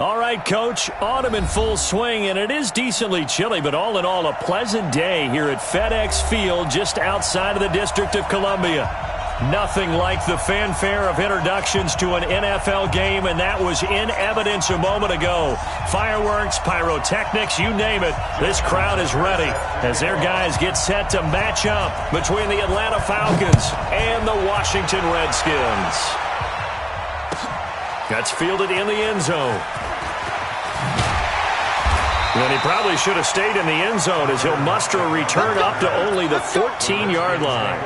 All right, Coach, autumn in full swing, and it is decently chilly, but all in all, a pleasant day here at FedEx Field just outside of the District of Columbia. Nothing like the fanfare of introductions to an NFL game, and that was in evidence a moment ago. Fireworks, pyrotechnics, you name it. This crowd is ready as their guys get set to match up between the Atlanta Falcons and the Washington Redskins. That's fielded in the end zone. And he probably should have stayed in the end zone as he'll muster a return up to only the 14-yard line.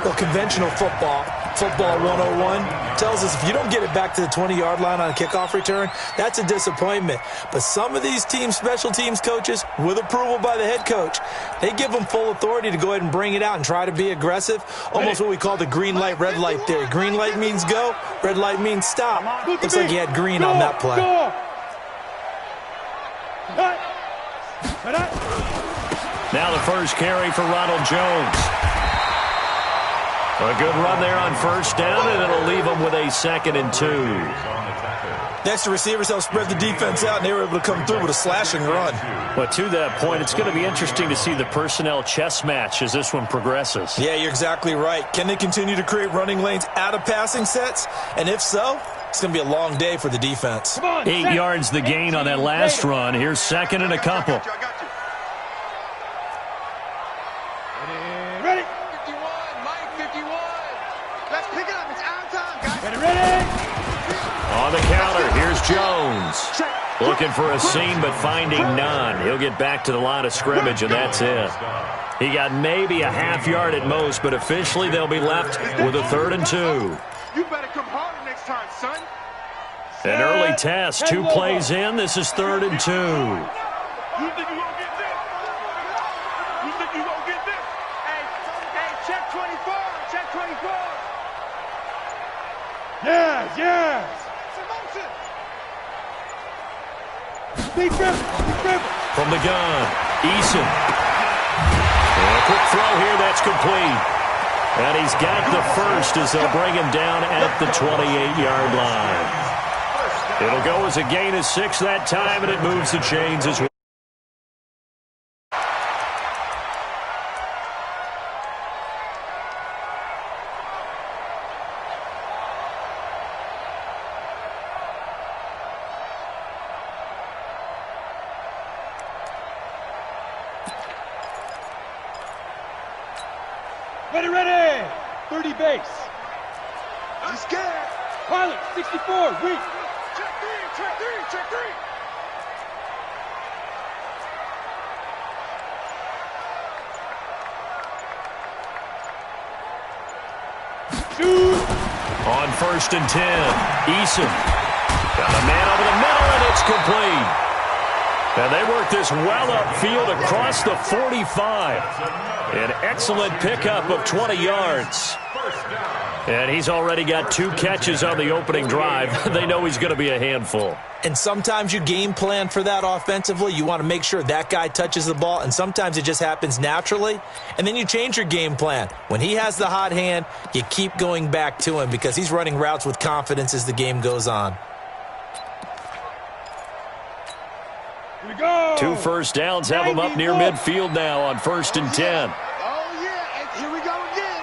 Well, conventional football 101, tells us if you don't get it back to the 20-yard line on a kickoff return, that's a disappointment. But some of these special teams coaches, with approval by the head coach, they give them full authority to go ahead and bring it out and try to be aggressive, almost what we call the green light, red light theory. Green light means go, red light means stop. Looks like he had green on that play. Now the first carry for Ronald Jones. A good run there on first down, and it'll leave them with a 2nd and 2. Next, the receivers help spread the defense out, and they were able to come through with a slashing run. But to that point, it's going to be interesting to see the personnel chess match as this one progresses. Yeah, you're exactly right. Can they continue to create running lanes out of passing sets? And if so, it's going to be a long day for the defense. 8 yards the gain on that last run. Here's 2nd and a couple. On the counter, here's Jones. Looking for a seam, but finding none. He'll get back to the line of scrimmage, and that's it. He got maybe a half yard at most, but officially they'll be left with a 3rd and 2. You better come harder next time, son. An early test, 2 plays in. This is 3rd and 2. You think you gonna get this? You think you gonna get this? Hey, check 24, check 24. Yes. From the gun, Eason. And a quick throw here, that's complete. And he's got the first as they'll bring him down at the 28-yard line. It'll go as a gain of 6 that time, and it moves the chains as well. Ready. 30 base. I'm scared. Pilot, 64, weak. Check 3. 2. On 1st and 10, Eason. Got a man over the middle, and it's complete. And they work this well upfield across the 45. An excellent pickup of 20 yards. And he's already got 2 catches on the opening drive. They know he's going to be a handful. And sometimes you game plan for that offensively. You want to make sure that guy touches the ball, and sometimes it just happens naturally. And then you change your game plan. When he has the hot hand, you keep going back to him because he's running routes with confidence as the game goes on. Here we go. 2 first downs have him up near midfield now on 1st and 10. Oh, yeah. And here we go again.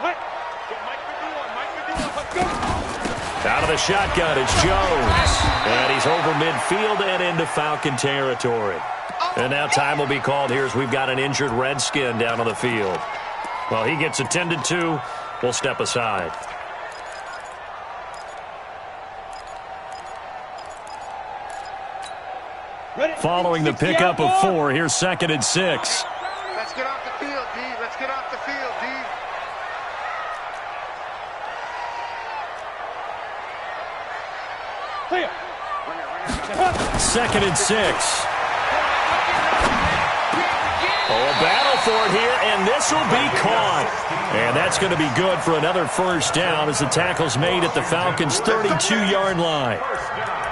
What? Mike 51. Let's go. Out of the shotgun, it's Jones. And he's over midfield and into Falcon territory. And now time will be called here as we've got an injured Redskin down on the field. Well, he gets attended to. We'll step aside. Following the pickup of 4, here's 2nd and 6. Let's get off the field, D. Let's get off the field, D. 2nd and 6. Oh, a battle for it here, and this will be caught. And that's going to be good for another first down as the tackle's made at the Falcons' 32-yard line.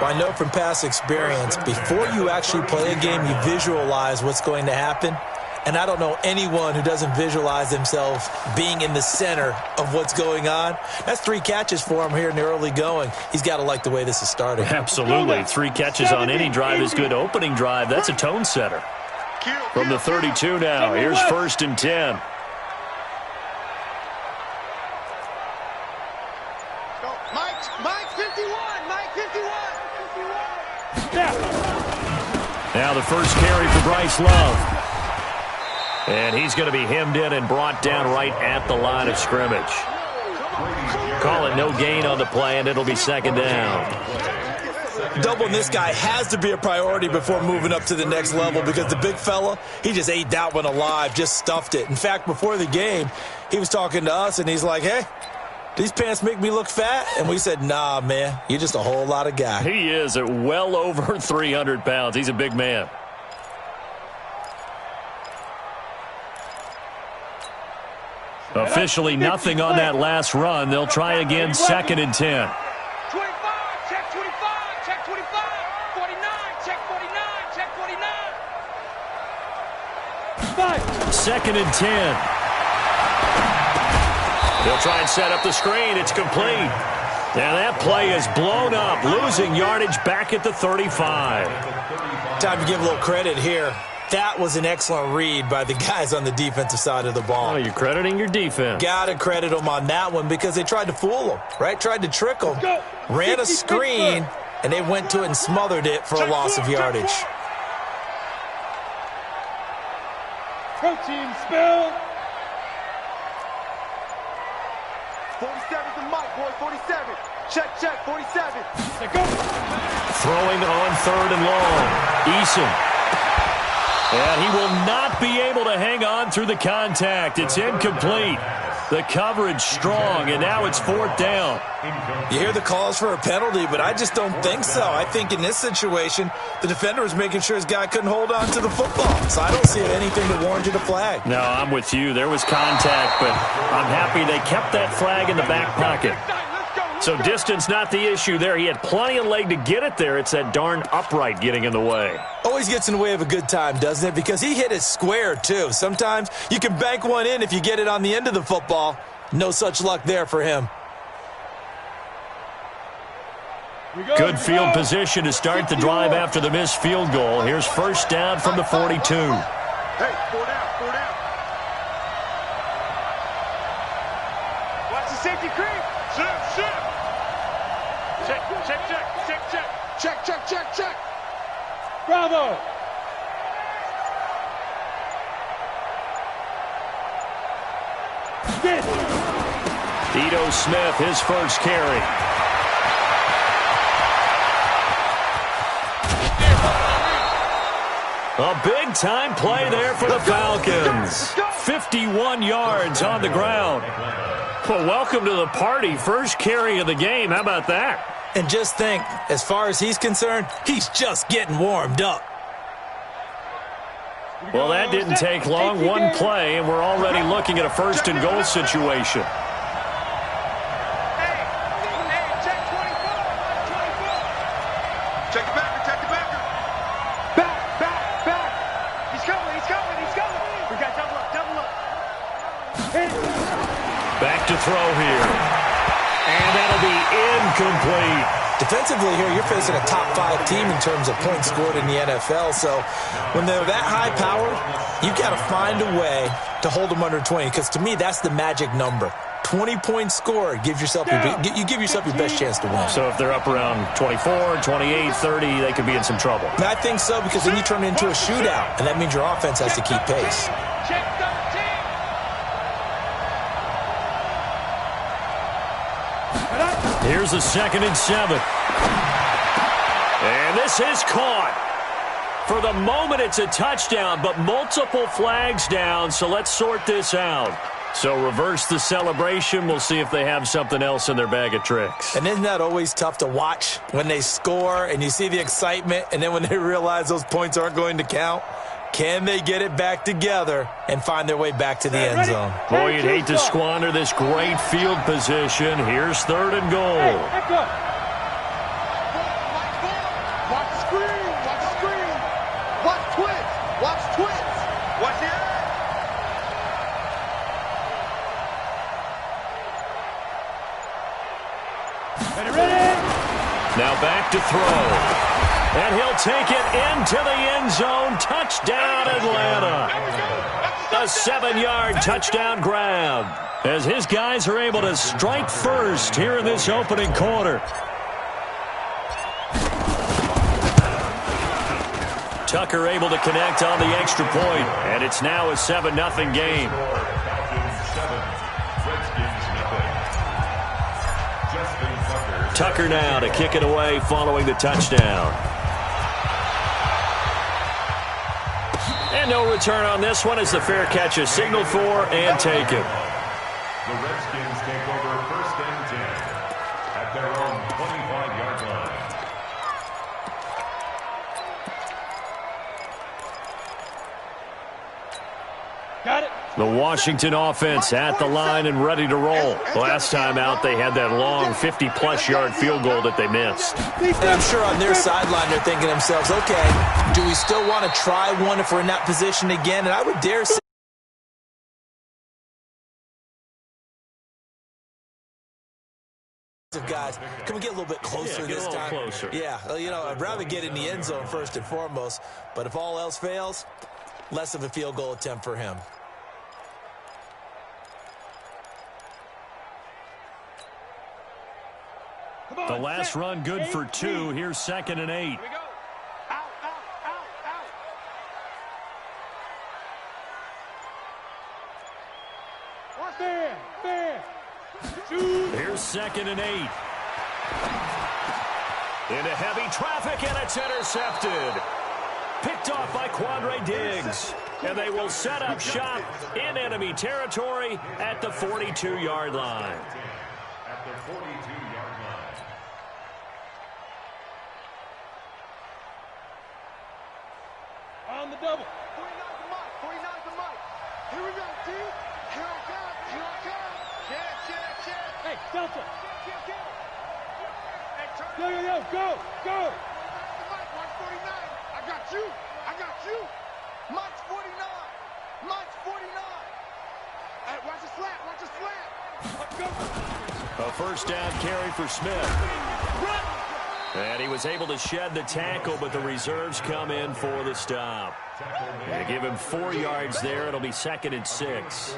Well, I know from past experience, before you actually play a game, you visualize what's going to happen. And I don't know anyone who doesn't visualize themselves being in the center of what's going on. That's 3 catches for him here in the early going. He's got to like the way this is starting. Absolutely. 3 catches on any drive is good. Opening drive, that's a tone setter. From the 32 now, here's 1st and 10. Mike 51. Mike 51. Now the first carry for Bryce Love. And he's going to be hemmed in and brought down right at the line of scrimmage. Call it no gain on the play, and it'll be 2nd down. Doubling this guy has to be a priority before moving up to the next level because the big fella, he just ate that one alive, just stuffed it. In fact, before the game, he was talking to us, and he's like, hey, these pants make me look fat? And we said, nah, man, you're just a whole lot of guy. He is at well over 300 pounds. He's a big man. Officially nothing on that last run. They'll try again, 2nd and 10. 25, check 25, check 25, 49, check 49, check 49. 2nd and 10. They'll try and set up the screen. It's complete. Now that play is blown up, losing yardage back at the 35. Time to give a little credit here. That was an excellent read by the guys on the defensive side of the ball. Oh, you're crediting your defense. Got to credit them on that one because they tried to fool them, right? Tried to trick them. Ran a screen, and they went to it and smothered it for a loss of yardage. Protein spill. 47 to Mike, boy, 47. Check, 47. Throwing on 3rd and long. Eason. And he will not be able to hang on through the contact. It's incomplete. The coverage strong, and now it's 4th down. You hear the calls for a penalty, but I just don't think so. I think in this situation, the defender was making sure his guy couldn't hold on to the football. So I don't see anything that warranted a flag. No, I'm with you. There was contact, but I'm happy they kept that flag in the back pocket. So distance not the issue there. He had plenty of leg to get it there. It's that darn upright getting in the way. Always gets in the way of a good time, doesn't it? Because he hit it square, too. Sometimes you can bank one in if you get it on the end of the football. No such luck there for him. Good field position to start the drive after the missed field goal. Here's 1st down from the 42. Hey, 4 down. Watch the safety creep. Shift. Check. Bravo. Ito Smith, his first carry. A big-time play there for the Falcons. 51 yards on the ground. Well, welcome to the party. First carry of the game. How about that? And just think, as far as he's concerned, he's just getting warmed up. Well, that didn't take long. One play, and we're already looking at a 1st and goal situation. Hey, check 24. Check the backer. Back. He's coming. We got double up. Back to throw here. And that'll be incomplete. Defensively here, you're facing a top 5 team in terms of points scored in the NFL. So when they're that high powered, you got to find a way to hold them under 20. Because to me, that's the magic number. 20 points scored. You give yourself your best chance to win. So if they're up around 24, 28, 30, they could be in some trouble. And I think so, because then you turn it into a shootout. And that means your offense has to keep pace. Check 13. Here's a 2nd and 7. And this is caught. For the moment, it's a touchdown, but multiple flags down, so let's sort this out. So reverse the celebration. We'll see if they have something else in their bag of tricks. And isn't that always tough to watch when they score and you see the excitement, and then when they realize those points aren't going to count? Can they get it back together and find their way back to the end zone? Boy, you'd hate to squander this great field position. Here's 3rd and goal. Watch screen. Watch twins. Watch it. Now back to throw. And he'll take it into the end zone. Touchdown, Atlanta. A 7-yard touchdown grab as his guys are able to strike first here in this opening quarter. Tucker able to connect on the extra point, and it's now a 7-0 game. Tucker now to kick it away following the touchdown. And no return on this one as the fair catch is signaled for and taken. The Redskins take over 1st and 10 at their own 25-yard line. Got it. The Washington offense at the line and ready to roll. Last time out, they had that long 50-plus yard field goal that they missed. And I'm sure on their sideline they're thinking to themselves, okay, do we still want to try one if we're in that position again? And I would dare say, guys, can we get a little bit closer this time? Closer. Yeah, well, you know, I'd rather get in the end zone first and foremost, but if all else fails, less of a field goal attempt for him. The last run good for 2. Here's 2nd and 8. Here we go. Out, out, out, out. Watch there. Shoot. Here's 2nd and 8. Into heavy traffic, and it's intercepted. Picked off by Quandre Diggs. And they will set up shop in enemy territory at the 42-yard line. At the 42-yard line. On the double. 49 to Mike. Here we go, T. Here I come. Check. Hey, Delta. Hey, turn it. Yo, go. Mike, 149. I got you. Mike's 49. Hey, watch the slant. Let's go. A first down carry for Smith. Run. And he was able to shed the tackle, but the reserves come in for the stop. They give him 4 yards there. It'll be 2nd and 6.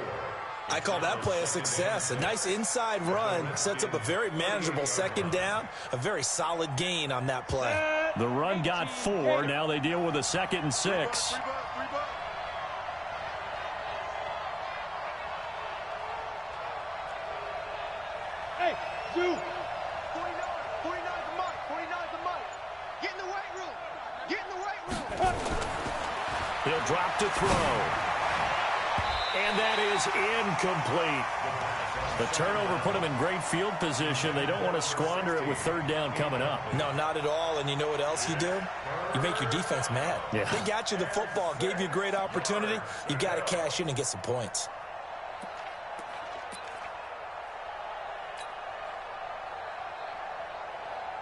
I call that play a success. A nice inside run sets up a very manageable 2nd down, a very solid gain on that play. The run got 4. Now they deal with a 2nd and 6. Hey, you. 49 to Mike. Get in the weight room. He'll drop to throw. And that is incomplete. The turnover put him in great field position. They don't want to squander it with 3rd down coming up. No, not at all. And you know what else you do? You make your defense mad. Yeah. They got you the football, gave you a great opportunity. You got to cash in and get some points.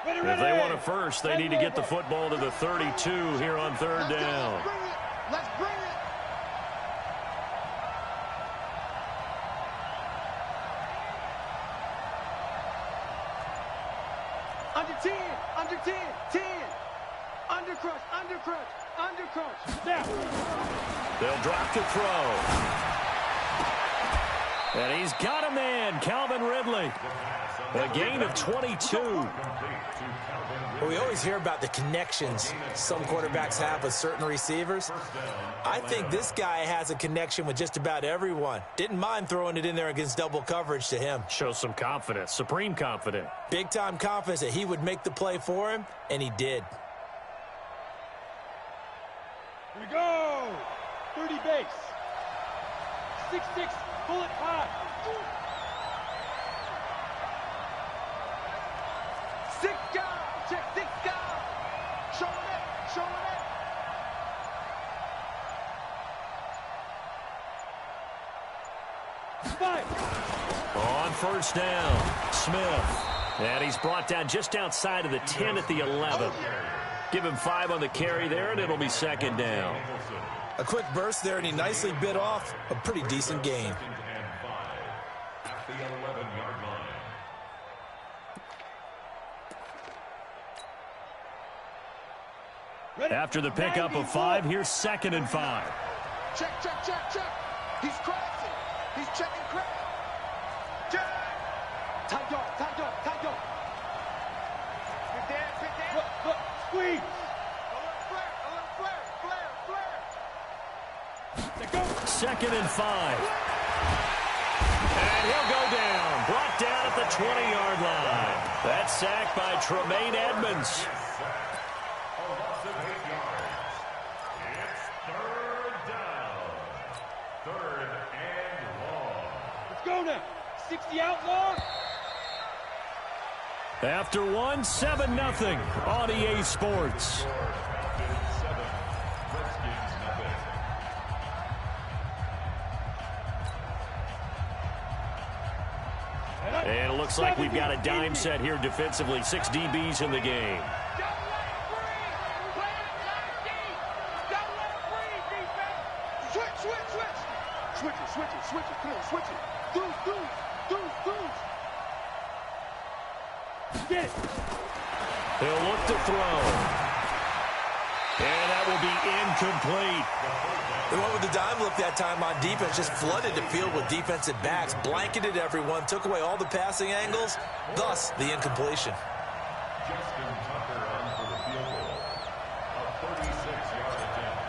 If they want a first, they need to get the football to the 32 here on 3rd down. Let's bring it. Under 10. 10. Undercrush. Now. They'll drop to throw. And he's got a man, Calvin Ridley. A gain of 22. Well, we always hear about the connections some quarterbacks have with certain receivers. I think this guy has a connection with just about everyone. Didn't mind throwing it in there against double coverage to him. Shows some confidence, supreme confidence. Big-time confidence that he would make the play for him, and he did. Here we go. 30 base. 6'6", bullet high. 6 guys. Check 6 guys. Show it. Five. On 1st down, Smith. And he's brought down just outside of the 10 at the 11. Give him 5 on the carry there, and it'll be 2nd down. A quick burst there, and he nicely bit off a pretty decent gain. At the 11-yard line. After the pickup of 5, here's 2nd and 5. Check, check, check, check. He's crashing. He's checking crash. Check. Tight dog, tight dog, tight dog. Get down, get down. Look, squeeze. A little flare, flare. Go. 2nd and 5. And he'll go down. Brought down at the 20-yard line. That's sacked by Tremaine Edmonds. Go now. 60 outlaw. After 1, 7-0 on EA Sports. And it looks like we've got a dime set here defensively. 6 DBs in the game. Switch it, come on, switch it. Deuce. Get it. He'll look to throw. And that will be incomplete. They went with the dime look that time on defense, just flooded the field with defensive backs, blanketed everyone, took away all the passing angles, thus the incompletion. Justin Tucker on for the field goal. A 36-yard attempt.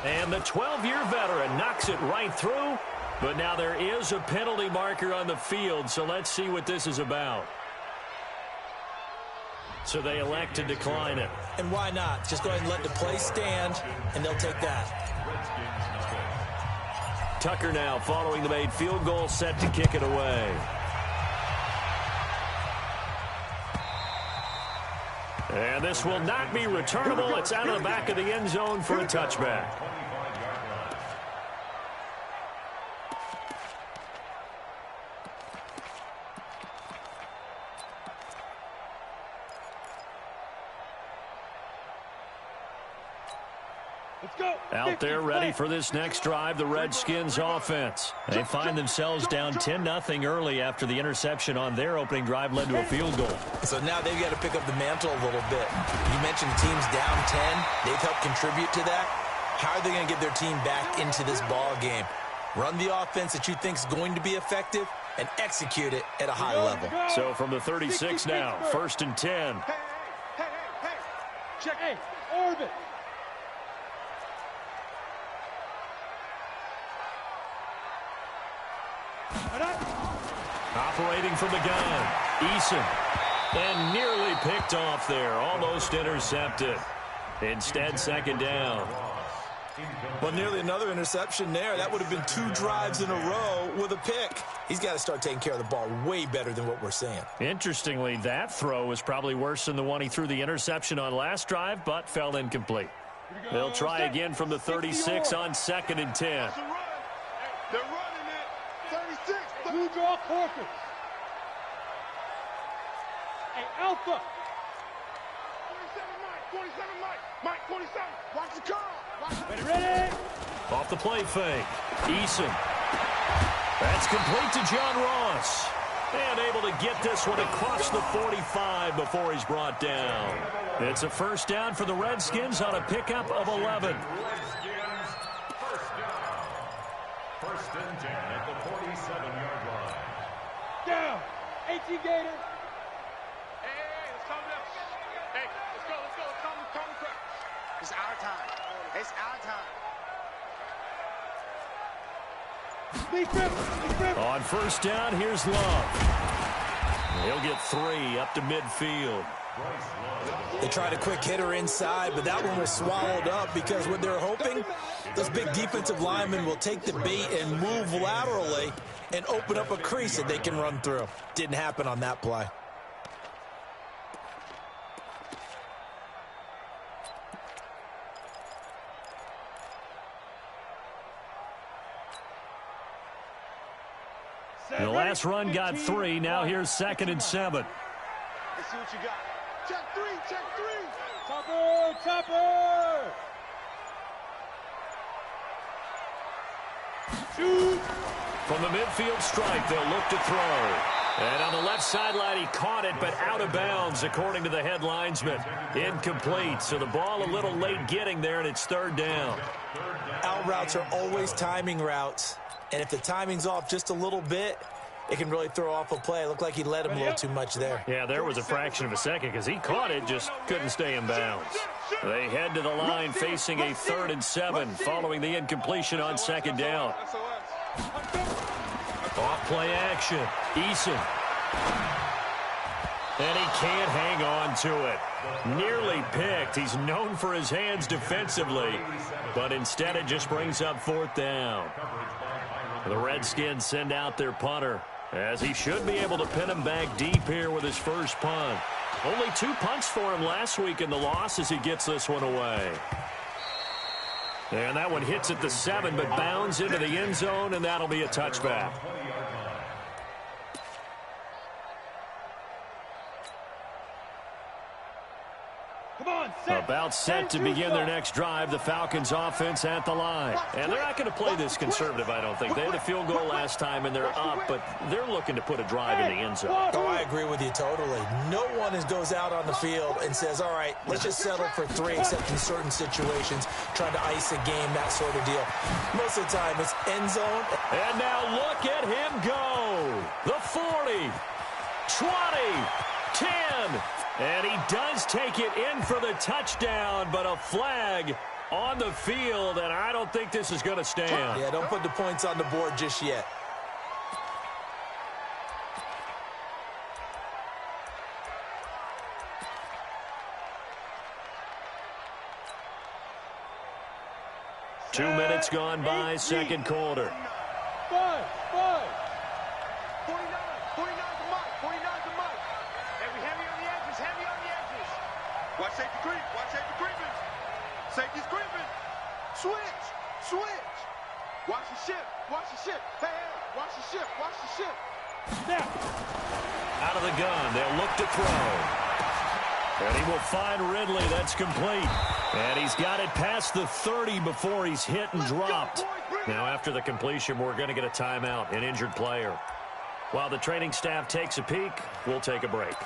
And the 12-year veteran knocks it right through. But now there is a penalty marker on the field, so let's see what this is about. So they elect to decline it. And why not? Just go ahead and let the play stand, and they'll take that. Tucker now following the made field goal, set to kick it away. And this will not be returnable. It's out of the back of the end zone for a touchback. Out there ready for this next drive, the Redskins offense. They find themselves down 10-0 early after the interception on their opening drive led to a field goal. So now they've got to pick up the mantle a little bit. You mentioned the team's down 10. They've helped contribute to that. How are they going to get their team back into this ball game? Run the offense that you think is going to be effective and execute it at a high level. So from the 36 now, 1st and 10. Hey. Check, orbit. Operating from the gun, Eason. And nearly picked off there, almost intercepted. Instead, 2nd down. Well, nearly another interception there. That would have been 2 drives in a row with a pick. He's got to start taking care of the ball way better than what we're seeing. Interestingly, that throw was probably worse than the one he threw the interception on last drive, but fell incomplete. They'll try again from the 36 on 2nd and 10. They're running it. 36. Blue draw corpus. Hey, Alpha. 27 Mike. 27. Watch the car. Ready. Off the play fake. Eason. That's complete to John Ross. And able to get this one across the 45 before he's brought down. It's a 1st down for the Redskins on a pickup of 11. Redskins, 1st down. 1st and 10 at the 47-yard line. Down. 18 Gator. Hey, let's calm down. Hey, let's go. Calm down. It's our time. On 1st down, here's Love. He'll get 3 up to midfield. They tried a quick hitter inside, but that one was swallowed up because what they're hoping, those big defensive linemen will take the bait and move laterally and open up a crease that they can run through. Didn't happen on that play. The last run got 3. Now here's 2nd and 7. Let's see what you got. Check 3. Topper. Shoot. From the midfield stripe, they'll look to throw. And on the left sideline, he caught it, but out of bounds, according to the head linesman. Incomplete, so the ball a little late getting there, and it's third down. Out routes are always timing routes, and if the timing's off just a little bit, it can really throw off a play. It looked like he let him a little too much there. Yeah, there was a fraction of a second because he caught it, just couldn't stay in bounds. They head to the line facing a 3rd and 7 following the incompletion on second down. Off play action. Eason. And he can't hang on to it. Nearly picked. He's known for his hands defensively, but instead it just brings up 4th down. The Redskins send out their punter, as he should be able to pin him back deep here with his first punt. Only 2 punts for him last week in the loss as he gets this one away. And that one hits at the 7, but bounds into the end zone, and that'll be a touchback. About set to begin their next drive, the Falcons offense at the line. And they're not going to play this conservative, I don't think. They had a field goal last time, and they're up, but they're looking to put a drive in the end zone. Oh, I agree with you totally. No one goes out on the field and says, all right, let's just settle for 3, except in certain situations, trying to ice a game, that sort of deal. Most of the time, it's end zone. And now look at him go. The 40, 20, 10. And he does take it in for the touchdown, but a flag on the field, and I don't think this is going to stand. Yeah, don't put the points on the board just yet. Two minutes gone by, second quarter. 5. 49 to Mike. 49 to Mike. Heavy on the edges. Heavy on the edges. Watch safety creep. Watch safety creeping. Safety's creeping. Switch. Watch the ship. Watch the ship. Hey, watch the ship. Watch the ship. Snap. Out of the gun. They'll look to throw. And he will find Ridley. That's complete. And he's got it past the 30 before he's hit and dropped. Now, after the completion, we're going to get a timeout, an injured player. While the training staff takes a peek, we'll take a break.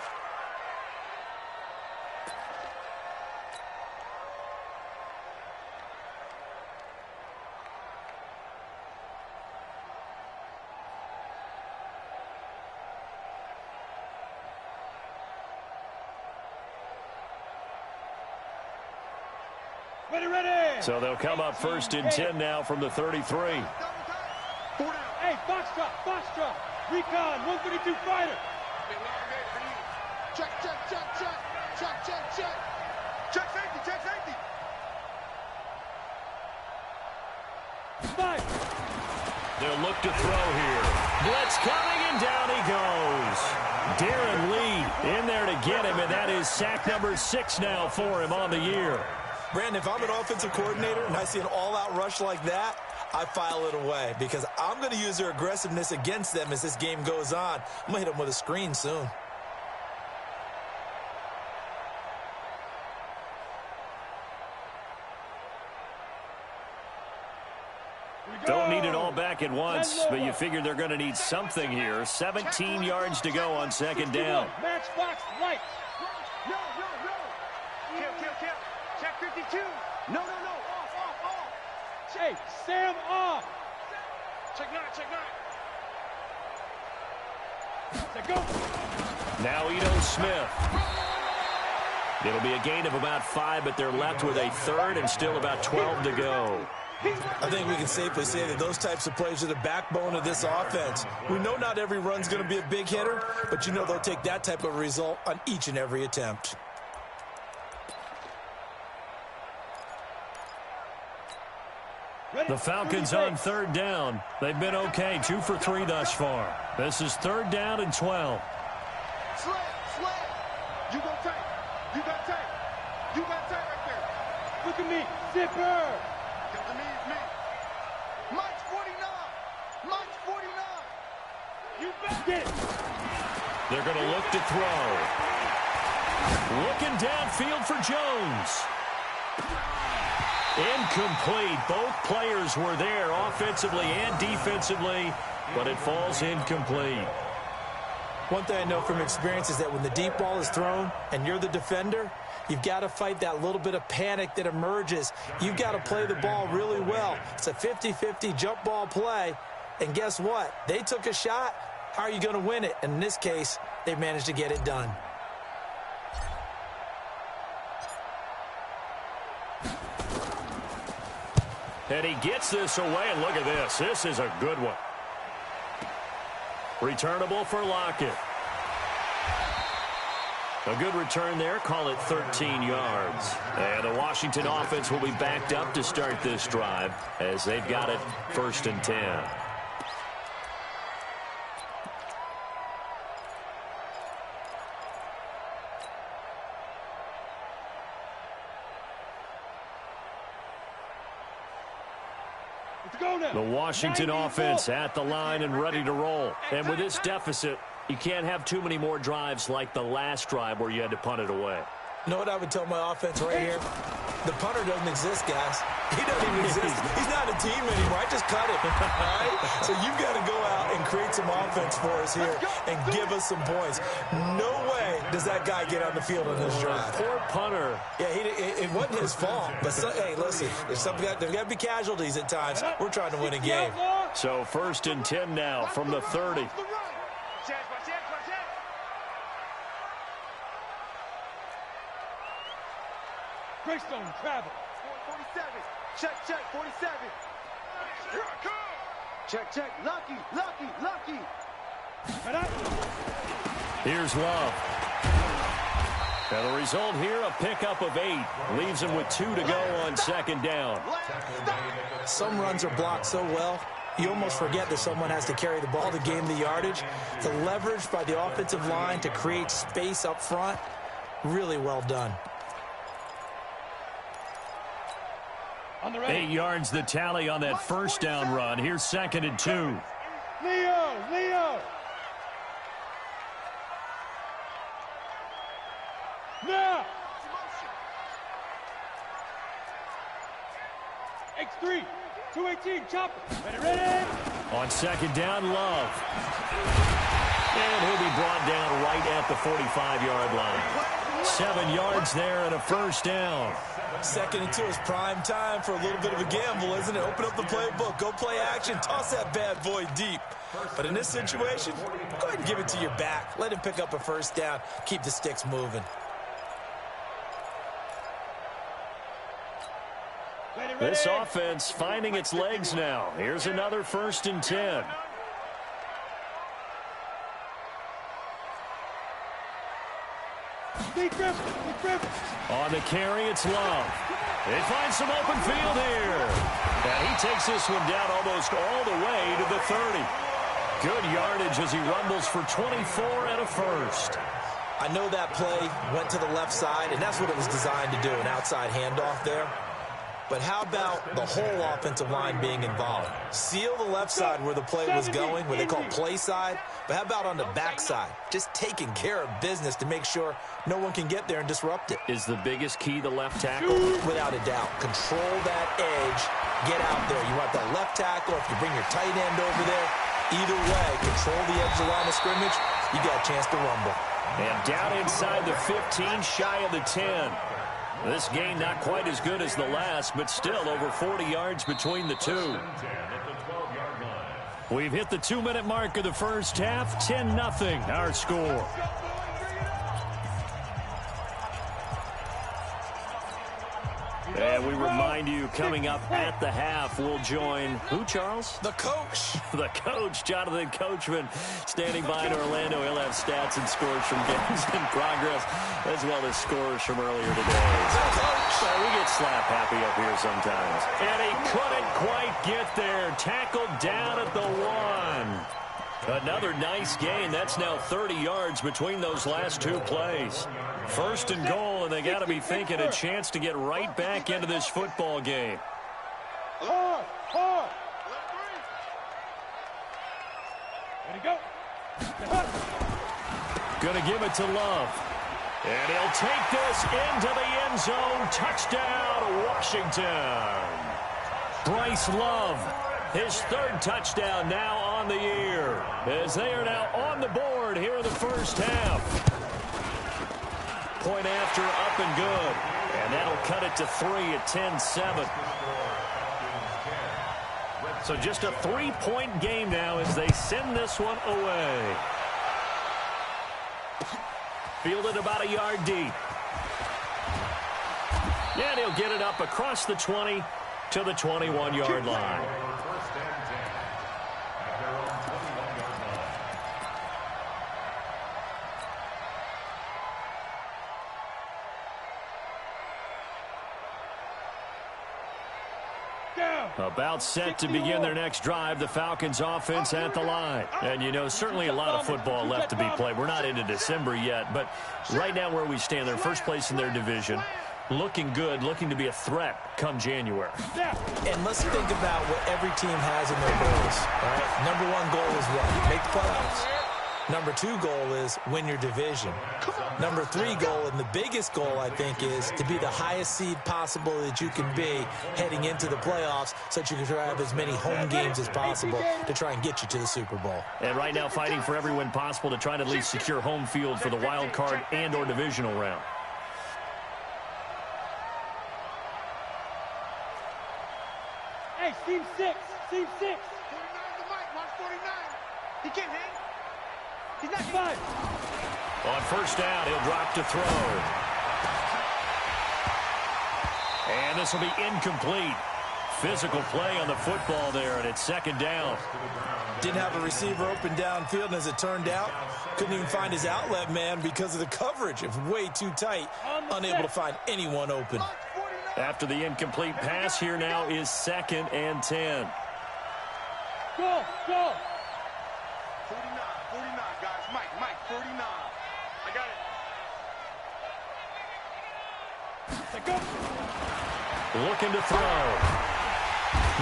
Ready. So they'll come up 1st and 10 now from the 33. Hey, Foxtrot. Recon, 132 fighter. Check. Check safety. Mike. They'll look to throw here. Blitz coming, and down he goes. Darren Lee in there to get him, and that is sack number 6 now for him on the year. Brandon, if I'm an offensive coordinator and I see an all-out rush like that, I file it away because I'm going to use their aggressiveness against them as this game goes on. I'm going to hit them with a screen soon. Don't need it all back at once, but you figure they're going to need something here. 17 yards to go on second down. Match box right. No. Kill. Check 52. No. Off. Hey, Sam off. Check 9. Check go. Now Ito Smith. It'll be a gain of about 5, but they're left with a 3rd and still about 12 to go. I think we can safely say that those types of plays are the backbone of this offense. We know not every run's going to be a big hitter, but you know they'll take that type of result on each and every attempt. The Falcons on 3rd down. They've been okay, 2 for 3 thus far. This is 3rd down and 12. Slam. You got tape right there. Look at me. Zipper. Come to me. Mike's 49. You bet. Get it. They're going to look to throw. Looking downfield for Jones. Incomplete. Both players were there offensively and defensively, but it falls incomplete. One thing I know from experience is that when the deep ball is thrown and you're the defender, you've got to fight that little bit of panic that emerges. You've got to play the ball really well. It's a 50-50 jump ball play. And guess what? They took a shot. How are you going to win it? And in this case, they managed to get it done. And he gets this away, and look at this. This is a good one. Returnable for Lockett. A good return there. Call it 13 yards. And the Washington offense will be backed up to start this drive as they've got it 1st and 10. The Washington offense at the line and ready to roll. And with this deficit, you can't have too many more drives like the last drive where you had to punt it away. You know what I would tell my offense right here? The punter doesn't exist, guys. He doesn't even exist. He's not a team anymore. I just cut him. All right? So you've got to go out and create some offense for us here and give us some points. No way does that guy get on the field on this drive. Poor punter. Yeah, it wasn't his fault. But, hey, listen, there's got to be casualties at times. We're trying to win a game. So 1st and 10 now from the 30. Greystone travel. 47. Check, 47. Here I come. Check. Lucky. Here's Love. And the result here, a pickup of 8. Leaves him with 2 to go on 2nd down. Some runs are blocked so well, you almost forget that someone has to carry the ball to gain the yardage. The leverage by the offensive line to create space up front, really well done. 8 yards the tally on that 1st down run. Here's 2nd and 2. Leo. Now. X3. 218. Chopper. Ready. On 2nd down, Love. And he'll be brought down right at the 45-yard line. 7 yards there and a 1st down. 2nd and 2 is prime time for a little bit of a gamble, isn't it? Open up the playbook, go play action, toss that bad boy deep. But in this situation, go ahead and give it to your back. Let him pick up a 1st down, keep the sticks moving. This offense finding its legs now. Here's another 1st and 10. On the carry, it's Love. They find some open field here. And he takes this one down almost all the way to the 30. Good yardage as he rumbles for 24 and a 1st. I know that play went to the left side, and that's what it was designed to do, an outside handoff there. But how about the whole offensive line being involved? Seal the left side where the play was going, what they call play side. But how about on the back side? Just taking care of business to make sure no one can get there and disrupt it. Is the biggest key the left tackle? Without a doubt. Control that edge. Get out there. You want that left tackle. If you bring your tight end over there, either way, control the edge of the line of scrimmage, you got a chance to rumble. And down inside the 15, shy of the 10. This game not quite as good as the last, but still over 40 yards between the two. We've hit the 2-minute mark of the 1st half. 10-0 our score. And we remind you, coming up at the half, we'll join who, Charles? The coach. The coach, Jonathan Coachman, standing by in Orlando. He'll have stats and scores from games in progress, as well as scores from earlier today. So we get slap happy up here sometimes. And he couldn't quite get there. Tackled down at the 1. Another nice gain. That's now 30 yards between those last 2 plays. 1st and goal, and they got to be thinking a chance to get right back into this football game. Hard. Ready to go. Going to give it to Love. And he'll take this into the end zone. Touchdown, Washington. Bryce Love, his 3rd touchdown now on the year, as they are now on the board scored here in the first half. Point after, up and good. And that'll cut it to 3 at 10-7. So just a 3-point game now as they send this one away. Fielded about a yard deep. And he'll get it up across the 20 to the 21-yard line. About set to begin their next drive, the Falcons offense at the line. And, you know, certainly a lot of football left to be played. We're not into December yet, but right now where we stand, they're first place in their division. Looking good, looking to be a threat come January. And let's think about what every team has in their goals. All right? Number one goal is what? Make the playoffs. Number two goal is win your division. Number three goal, and the biggest goal, I think, is to be the highest seed possible that you can be heading into the playoffs so that you can have as many home games as possible to try and get you to the Super Bowl. And right now fighting for every win possible to try to at least secure home field for the wild card and or divisional round. Hey, Team 6. Team 6. 49 the mic. Watch 49. He can't hang. He's not 5. On first down, he'll drop to throw. And this will be incomplete. Physical play on the football there, and it's second down. Didn't have a receiver open downfield, and as it turned out, couldn't even find his outlet man because of the coverage. It was way too tight, unable to find anyone open. After the incomplete pass, here now is 2nd and 10. Go, go. 49, guys. Mike, 49. I got it. Go. Looking to throw.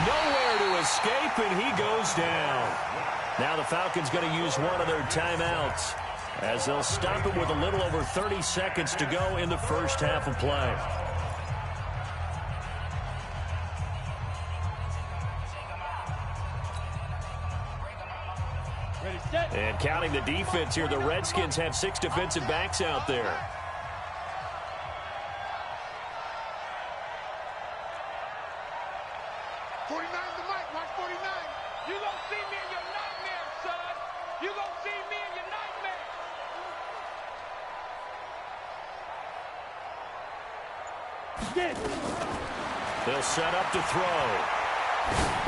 Nowhere to escape, and he goes down. Now the Falcons going to use one of their timeouts as they'll stop it with a little over 30 seconds to go in the first half of play. And counting the defense here, the Redskins have 6 defensive backs out there. You gonna see me in your nightmare, son. You gonna see me in your nightmare. They'll set up to throw.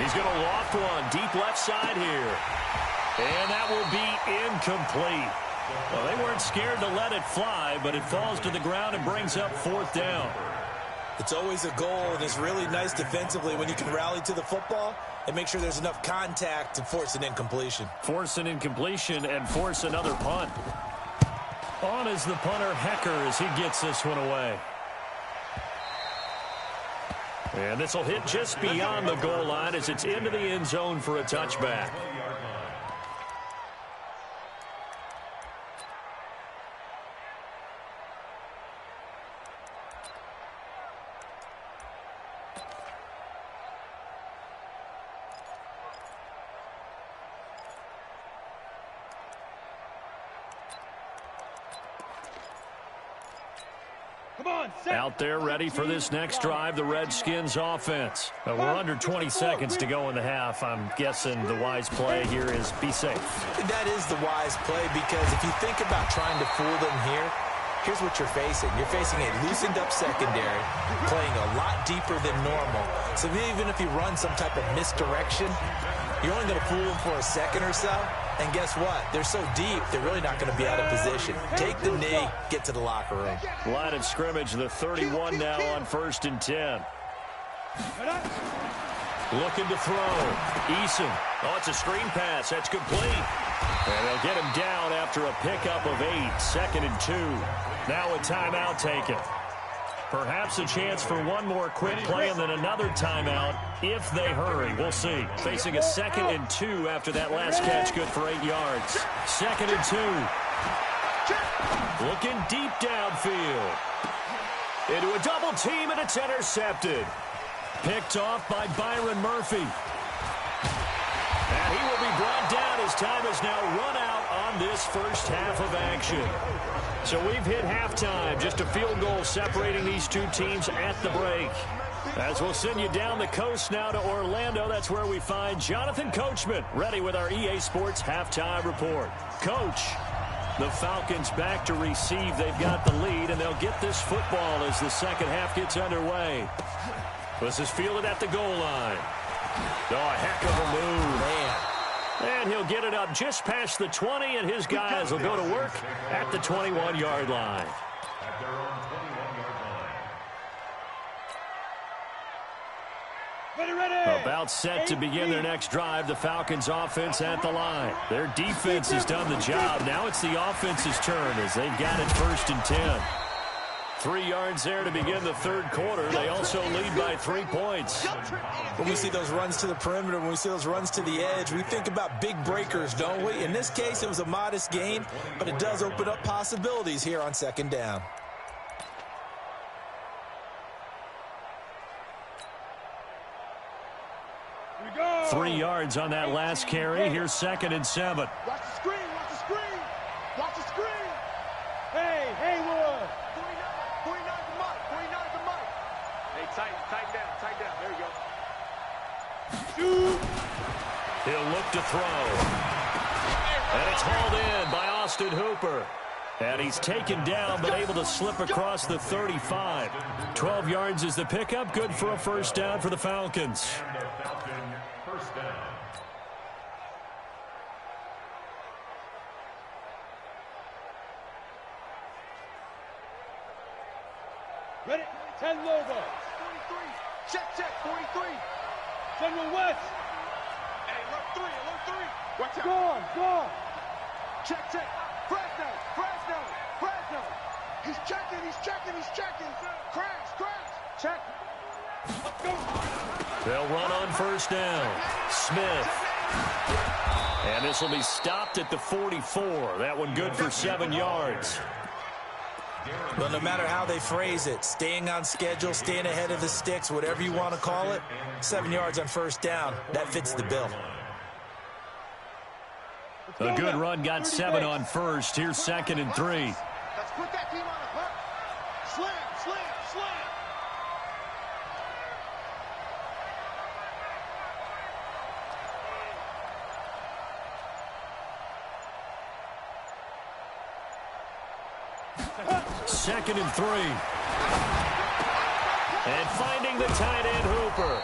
He's going to loft one deep left side here. And that will be incomplete. Well, they weren't scared to let it fly, but it falls to the ground and brings up 4th down. It's always a goal, and it's really nice defensively when you can rally to the football and make sure there's enough contact to force an incompletion. Force an incompletion and force another punt. On is the punter, Hecker, as he gets this one away. And this will hit just beyond the goal line as it's into the end zone for a touchback. Out there ready for this next drive, the Redskins offense. We're under 20 seconds to go in the half. I'm guessing the wise play here is be safe. That is the wise play, because if you think about trying to fool them here, here's what you're facing. You're facing a loosened up secondary, playing a lot deeper than normal. So even if you run some type of misdirection, you're only going to fool them for a second or so. And guess what? They're so deep, they're really not going to be out of position. Take the knee, get to the locker room. Line of scrimmage, the 31 now on 1st and 10. Looking to throw. Eason. Oh, it's a screen pass. That's complete. And they'll get him down after a pickup of 8. 2nd and 2. Now a timeout taken. Perhaps a chance for one more quick play and then another timeout if they hurry. We'll see. Facing a 2nd and 2 after that last catch, good for 8 yards. 2nd and 2. Looking deep downfield. Into a double team, and it's intercepted. Picked off by Byron Murphy. And he will be brought down as time is now run out on end this first half of action. So we've hit halftime. Just a field goal separating these two teams at the break. As we'll send you down the coast now to Orlando, that's where we find Jonathan Coachman ready with our EA Sports halftime report. Coach, the Falcons back to receive. They've got the lead, and they'll get this football as the second half gets underway. This is fielded at the goal line. Oh, a heck of a move. Man. And he'll get it up just past the 20, and his guys will go to work at the 21-yard line. At their own 21-yard line. Ready. About set to begin their next drive, the Falcons offense at the line. Their defense has done the job. Now it's the offense's turn as they've got it 1st and 10. 3 yards there to begin the third quarter. They also lead by 3 points. When we see those runs to the perimeter, when we see those runs to the edge, we think about big breakers, don't we? In this case, it was a modest gain, but it does open up possibilities here on 2nd down. Here we go. 3 yards on that last carry. Here's 2nd and 7. Watch the screen, watch the screen. Watch the screen. Hey, Haywood. 49 to Mike, 49 to Mike. Hey, tighten down. There we go. Shoot. He'll look to throw. And it's hauled in by Austin Hooper. And he's taken down but able to slip across the 35. 12 yards is the pickup. Good for a 1st down for the Falcons. And the Falcon 1st down. Ready. 10 Nova. 43. Check, 43. General West. Hey, alert 3. Watch out. Gone. Check. Fresno. He's checking. Crash. Check. Let's go. They'll run on 1st down. Smith. And this will be stopped at the 44. That one good for 7 yards. But no matter how they phrase it, staying on schedule, staying ahead of the sticks, whatever you want to call it, 7 yards on 1st down, that fits the bill. A good run got 7 on 1st. Here's 2nd and 3. Let's put that team on the hook. Slam. 2nd and 3. And finding the tight end, Hooper.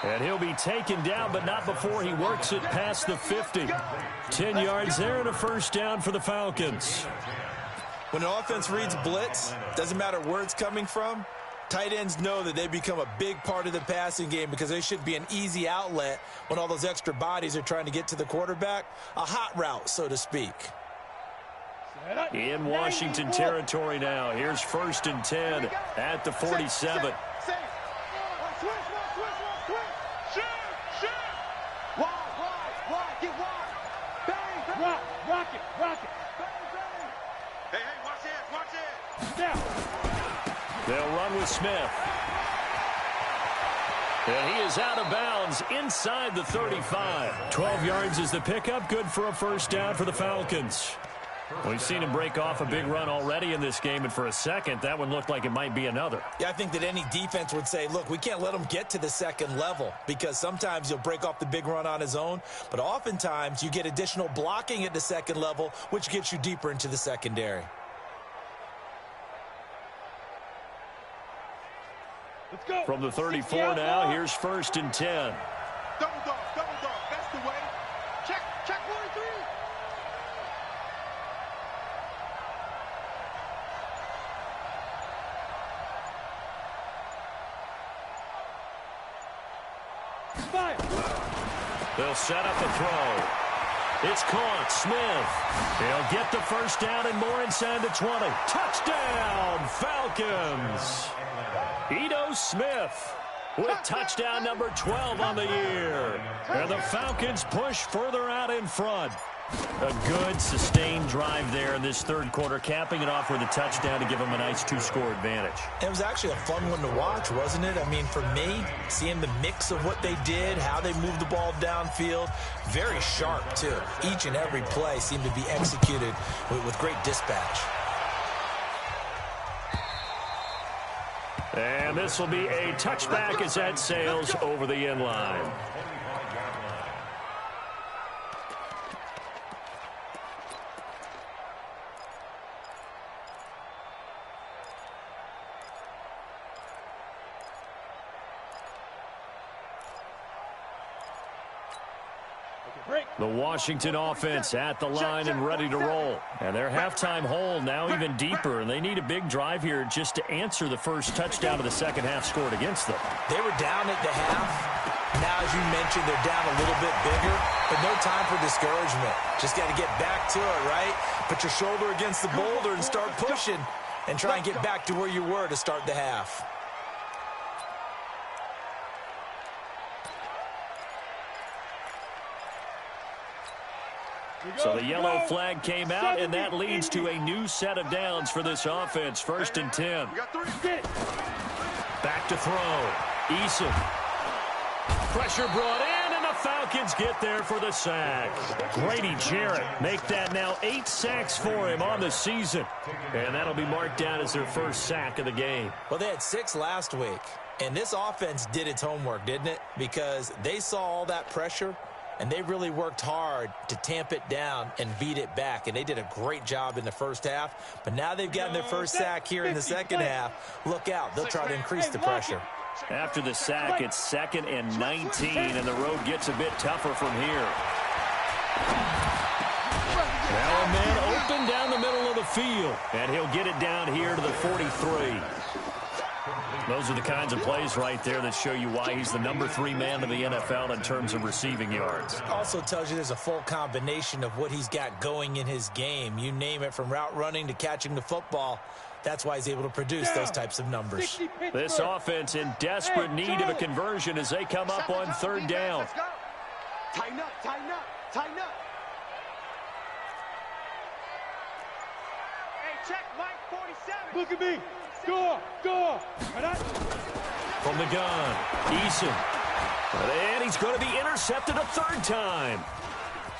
And he'll be taken down, but not before he works it past the 50. 10 yards there and a 1st down for the Falcons. When an offense reads blitz, doesn't matter where it's coming from, tight ends know that they become a big part of the passing game because they should be an easy outlet when all those extra bodies are trying to get to the quarterback. A hot route, so to speak. In Washington territory now. Here's 1st and 10 at the 47. Wide, get wide. Bang. Rock it. Hey, watch it. Down. They'll run with Smith. And he is out of bounds inside the 35. 12 yards is the pickup. Good for a 1st down for the Falcons. We've seen him break off a big run already in this game, and for a second, that one looked like it might be another. Yeah, I think that any defense would say, look, we can't let him get to the 2nd level because sometimes he'll break off the big run on his own, but oftentimes you get additional blocking at the 2nd level, which gets you deeper into the secondary. Let's go. From the 34 now, here's 1st and 10. Double dog. That's the way. Check 43. Fire. They'll set up a throw. It's caught. Smith. He'll get the 1st down and more inside the 20. Touchdown, Falcons. Ito Smith with touchdown number 12 on the year. And the Falcons push further out in front. A good, sustained drive there in this third quarter, capping it off with a touchdown to give them a nice 2-score advantage. It was actually a fun one to watch, wasn't it? I mean, for me, seeing the mix of what they did, how they moved the ball downfield, very sharp, too. Each and every play seemed to be executed with great dispatch. And this will be a touchback as that sails over the end line. The Washington offense at the line and ready to roll. And their halftime hole now even deeper, and they need a big drive here just to answer the first touchdown of the second half scored against them. They were down at the half. Now, as you mentioned, they're down a little bit bigger, but no time for discouragement. Just got to get back to it, right? Put your shoulder against the boulder and start pushing and try and get back to where you were to start the half. So the yellow flag came out, and that leads to a new set of downs for this offense. 1st and 10. Back to throw. Eason. Pressure brought in, and the Falcons get there for the sack. Grady Jarrett make that now 8 sacks for him on the season. And that'll be marked down as their first sack of the game. Well, they had 6 last week, and this offense did its homework, didn't it? Because they saw all that pressure, and they really worked hard to tamp it down and beat it back. And they did a great job in the first half. But now they've gotten their first sack here in the second half. Look out. They'll try to increase the pressure. After the sack, it's 2nd and 19, and the road gets a bit tougher from here. Now a man open down the middle of the field, and he'll get it down here to the 43. Those are the kinds of plays right there that show you why he's the number 3 man in the NFL in terms of receiving yards. Also tells you there's a full combination of what he's got going in his game. You name it, from route running to catching the football. That's why he's able to produce those types of numbers. This offense in desperate need of a conversion as they come up on 3rd down. Tighten up, tighten up, tighten up. Hey, check Mike 47. Look at me. Score, score. From the gun, Eason. And he's going to be intercepted a 3rd time.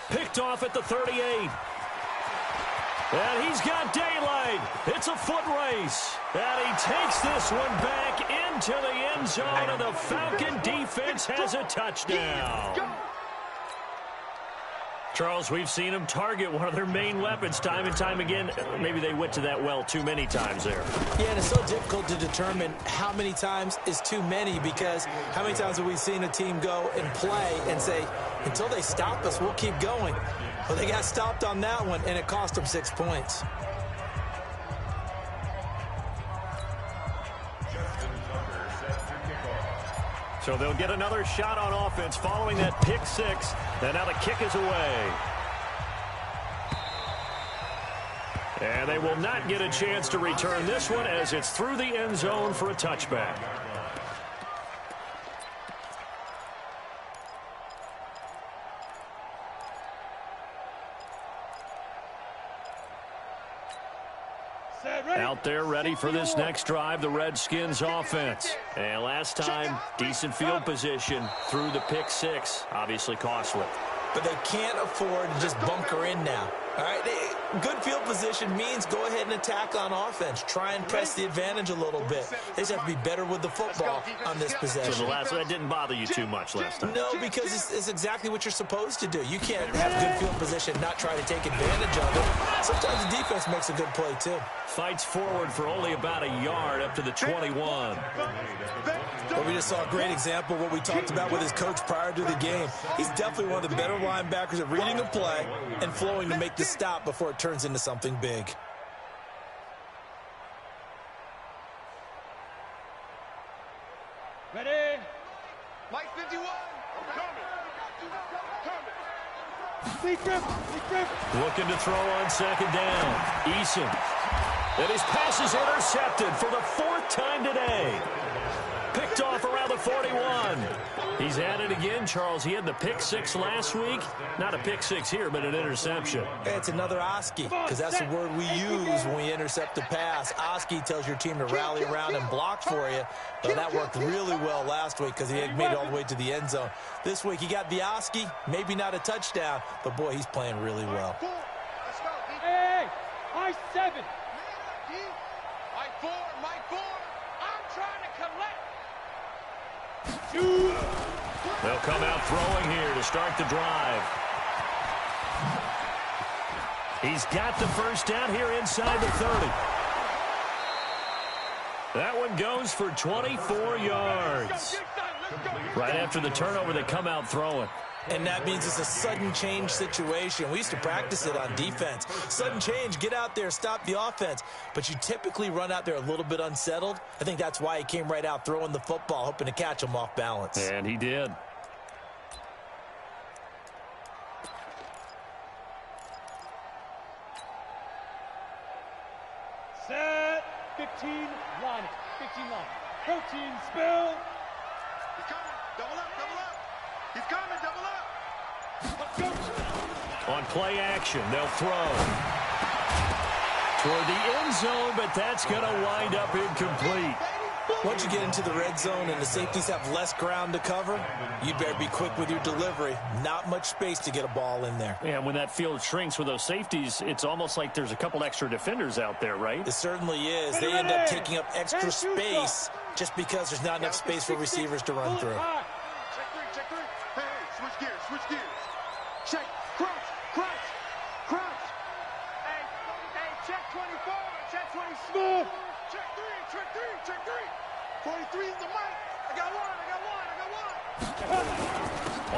Picked off at the 38. And he's got daylight. It's a foot race. And he takes this one back into the end zone, and the Falcon defense has a touchdown. Charles, we've seen them target one of their main weapons time and time again. Maybe they went to that well too many times there. Yeah, and it's so difficult to determine how many times is too many, because how many times have we seen a team go and play and say, until they stop us, we'll keep going. Well, they got stopped on that one, and it cost them 6 points. So they'll get another shot on offense following that pick 6. And now the kick is away. And they will not get a chance to return this one as it's through the end zone for a touchback. Out there ready for this next drive, the Redskins offense. And last time, decent field position through the pick 6. Obviously costly. But they can't afford to just bunker in now. All right, good field position means go ahead and attack on offense. Try and press the advantage a little bit. They just have to be better with the football on this possession. So that didn't bother you too much last time? No, because it's exactly what you're supposed to do. You can't have good field position and not try to take advantage of it. Sometimes the defense makes a good play, too. Fights forward for only about a yard up to the 21. Well, we just saw a great example of what we talked about with his coach prior to the game. He's definitely one of the better linebackers at reading a play and flowing to make the stop before it turns into something big. Ready? Mike 51. Looking to throw on 2nd down. Eason. And his pass is intercepted for the 4th time today. picked off around the 41. He's at it again, Charles. He had the pick six last week. Not a pick six here, but an interception. It's another Oski, because that's the word we use when we intercept a pass. Oski tells your team to rally around and block for you. But that worked really well last week because he had made it all the way to the end zone. This week he got the Oski, maybe not a touchdown, but boy, he's playing really well. Hey, high 7. My 4. I'm trying to collect. They'll come out throwing here to start the drive. He's got the first down here inside the 30. That one goes for 24 yards. Right after the turnover, they come out throwing. And that means it's a sudden change situation. We used to practice it on defense. Sudden change, get out there, stop the offense. But you typically run out there a little bit unsettled. I think that's why he came right out throwing the football, hoping to catch him off balance. And he did. Set. 15 line. 15 line. Protein spill. He's coming. Double up. He's coming. Double up. Let's go. On play action, they'll throw toward the end zone, but that's going to wind up incomplete. Once you get into the red zone and the safeties have less ground to cover, you better be quick with your delivery. Not much space to get a ball in there. And when that field shrinks with those safeties, it's almost like there's a couple extra defenders out there, right? It certainly is. They end up taking up extra space just because there's not enough space for receivers to run through. Check 3. Hey, switch gears. Check. Crouch. Hey, check 24. Check 20. Smooth. Check 3. 43 is the mic. I got one.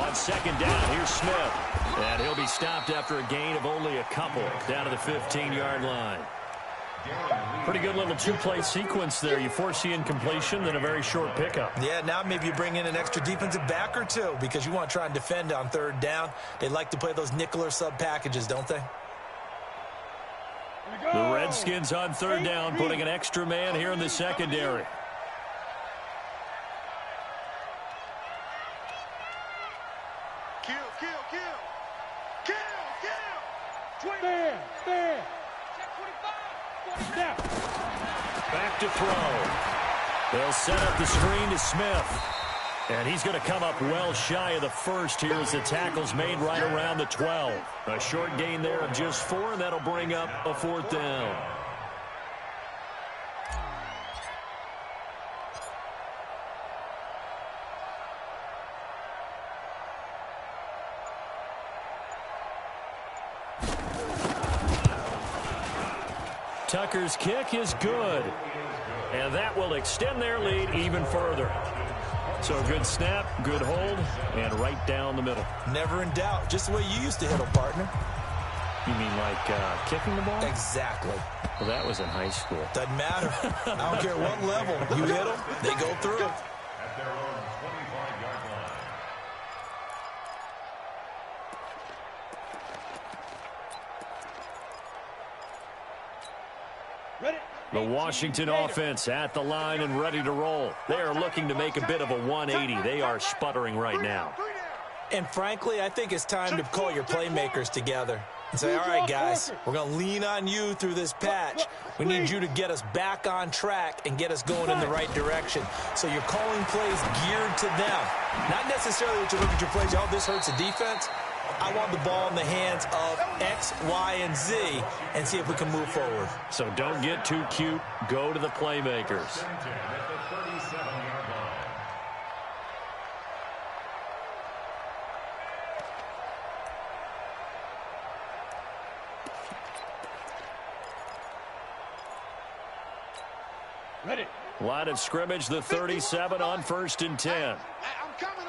On second down, here's Smith. And he'll be stopped after a gain of only a couple down to the 15-yard line. Pretty good little two-play sequence there. You force the incompletion, then a very short pickup. Yeah, now maybe you bring in an extra defensive back or two because you want to try and defend on third down. They like to play those nickel or sub packages, don't they? The Redskins on third down, putting an extra man here in the secondary. Kill. There. Check 25. Now. Back to throw. They'll set up the screen to Smith. And he's going to come up well shy of the first here as the tackle's made right around the 12. A short gain there of just 4, and that'll bring up a fourth down. Tucker's kick is good. And that will extend their lead even further. So a good snap, good hold, and right down the middle. Never in doubt. Just the way you used to hit them, partner. You mean like kicking the ball? Exactly. Well, that was in high school. Doesn't matter. I don't care what level. You hit them, they go through. At their own 25-yard line. Ready. The Washington offense at the line and ready to roll. They are looking to make a bit of a 180. They are sputtering right now. And frankly, I think it's time to call your playmakers together and say, all right, guys, we're going to lean on you through this patch. We need you to get us back on track and get us going in the right direction. So you're calling plays geared to them. Not necessarily that you look at your plays, oh, this hurts the defense. I want the ball in the hands of X, Y, and Z and see if we can move forward. So don't get too cute. Go to the playmakers. At the 37-yard line. Ready. Line of scrimmage, the 37 on 1st and 10. I'm coming.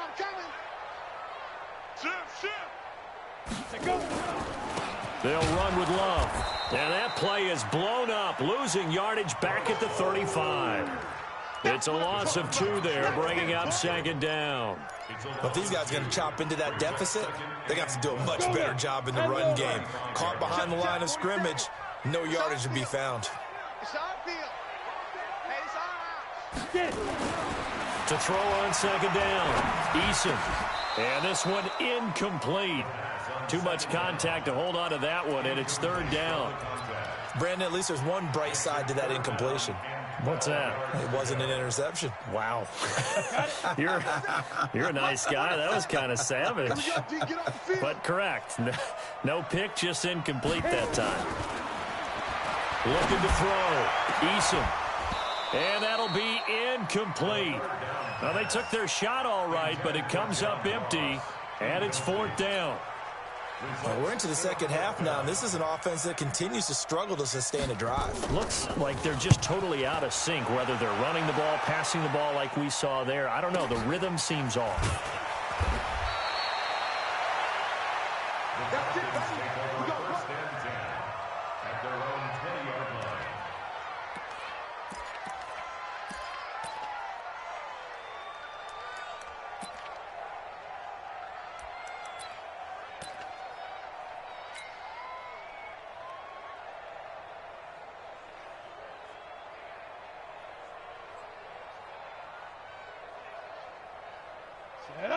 Shift. Go. They'll run with Love. And that play is blown up, losing yardage back at the 35. It's a loss of 2 there, bringing up second down. But if these guys are going to chop into that deficit, they're going to have to do a much better job in the run game. Caught behind the line of scrimmage, no yardage to be found. It's our field. Hey, it's our house. Get it. To throw on second down. Eason. And this one incomplete. Too much contact to hold on to that one, and it's third down. Brandon, at least there's one bright side to that incompletion. What's that? It wasn't an interception. Wow. You're a nice guy. That was kind of savage. But correct. No pick, just incomplete that time. Looking to throw. Eason. And that'll be incomplete. Well, they took their shot all right, but it comes up empty, and it's fourth down. Well, we're into the second half now, and this is an offense that continues to struggle to sustain a drive. Looks like they're just totally out of sync, whether they're running the ball, passing the ball like we saw there. I don't know. The rhythm seems off. That's it, baby. We go First and 10 at their own 20-yard line.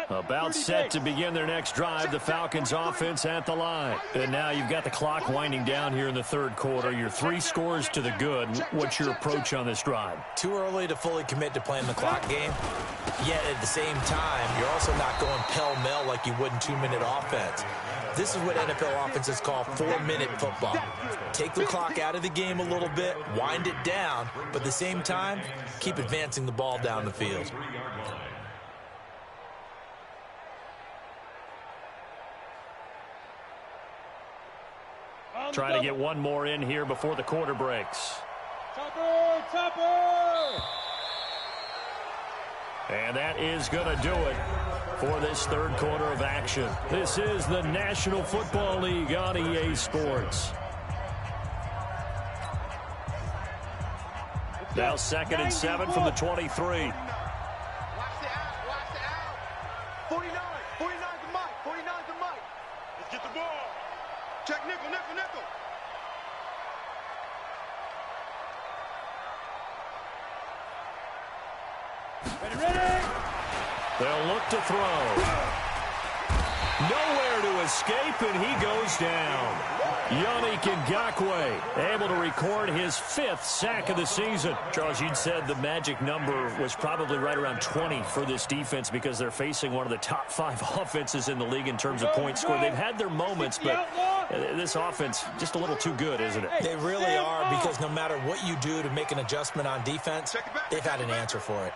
About set to begin their next drive, the Falcons offense at the line. And now you've got the clock winding down here in the third quarter. You're 3 scores to the good. What's your approach on this drive? Too early to fully commit to playing the clock game. Yet at the same time, you're also not going pell-mell like you would in 2-minute offense. This is what NFL offenses call 4-minute football. Take the clock out of the game a little bit, wind it down, but at the same time, keep advancing the ball down the field. Trying to get one more in here before the quarter breaks. Topper! And that is going to do it for this third quarter of action. This is the National Football League on EA Sports. Now 2nd and 7 from the 23. Watch the out. 49 to Mike. 49 to Mike. Let's get the ball. Check nickel. Ready? They'll look to throw. Nowhere to escape, and he goes down. Yannick Ngakoue able to record his 5th sack of the season. Charles, you'd said the magic number was probably right around 20 for this defense because they're facing one of the top 5 offenses in the league in terms of points scored. They've had their moments, but this offense just a little too good, isn't it? They really are, because no matter what you do to make an adjustment on defense, they've had an answer for it.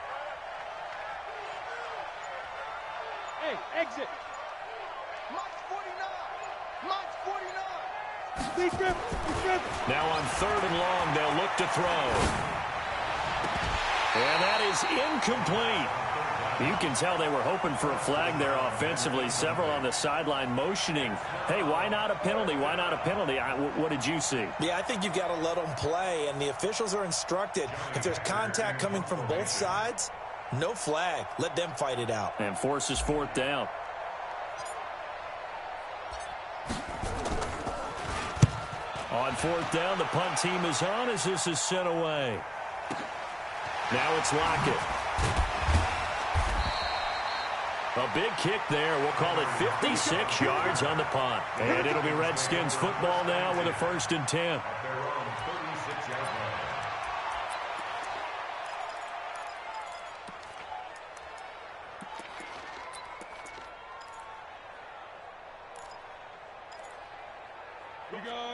Hey, exit. Mike's 49. Deep grip. Now on 3rd and long, they'll look to throw. And that is incomplete. You can tell they were hoping for a flag there offensively. Several on the sideline motioning. Hey, why not a penalty? Why not a penalty? What did you see? Yeah, I think you've got to let them play, and the officials are instructed. If there's contact coming from both sides, no flag. Let them fight it out. And forces 4th down. On 4th down, the punt team is on as this is sent away. Now it's Lockett. A big kick there. We'll call it 56 yards on the punt. And it'll be Redskins football now with a 1st and 10.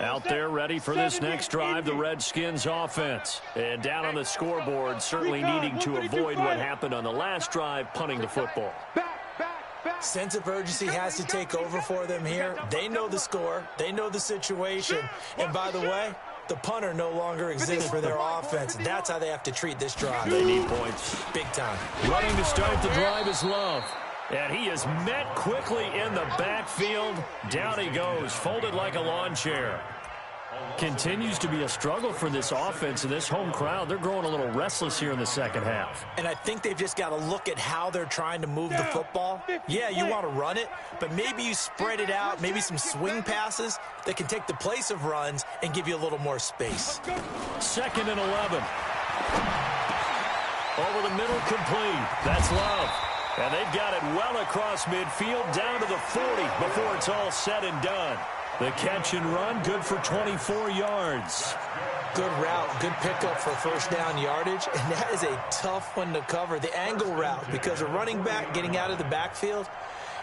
Out there ready for this next drive, the Redskins offense. And down on the scoreboard, certainly needing to avoid what happened on the last drive, punting the football. Sense of urgency has to take over for them here. They know the score. They know the situation. And by the way, the punter no longer exists for their offense. That's how they have to treat this drive. They need points. Big time. Running to start the drive is Love. And he is met quickly in the backfield. Down he goes, folded like a lawn chair. Continues to be a struggle for this offense and this home crowd. They're growing a little restless here in the second half. And I think they've just got to look at how they're trying to move the football. Yeah, you want to run it, but maybe you spread it out, maybe some swing passes that can take the place of runs and give you a little more space. 2nd and 11. Over the middle, complete. That's Love. And they've got it well across midfield, down to the 40 before it's all said and done. The catch and run, good for 24 yards. Good route, good pickup for first down yardage, and that is a tough one to cover, the angle route, because a running back getting out of the backfield,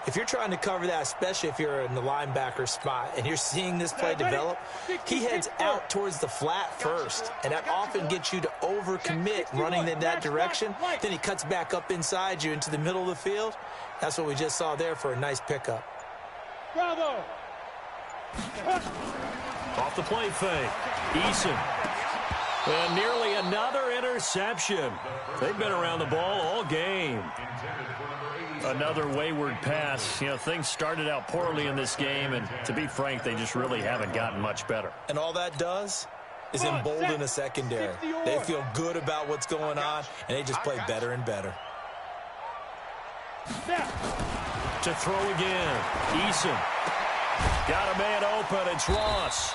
if you're trying to cover that, especially if you're in the linebacker spot and you're seeing this play develop, he heads out towards the flat first, and that often gets you to overcommit running in that direction. Then he cuts back up inside you into the middle of the field. That's what we just saw there for a nice pickup. Bravo! Off the play fake. Eason. And nearly another interception. They've been around the ball all game. Another wayward pass. You know, things started out poorly in this game, and to be frank, they just really haven't gotten much better. And all that does is embolden a secondary. They feel good about what's going on, and they just play better and better. To throw again. Eason. Got a man open. It's Ross.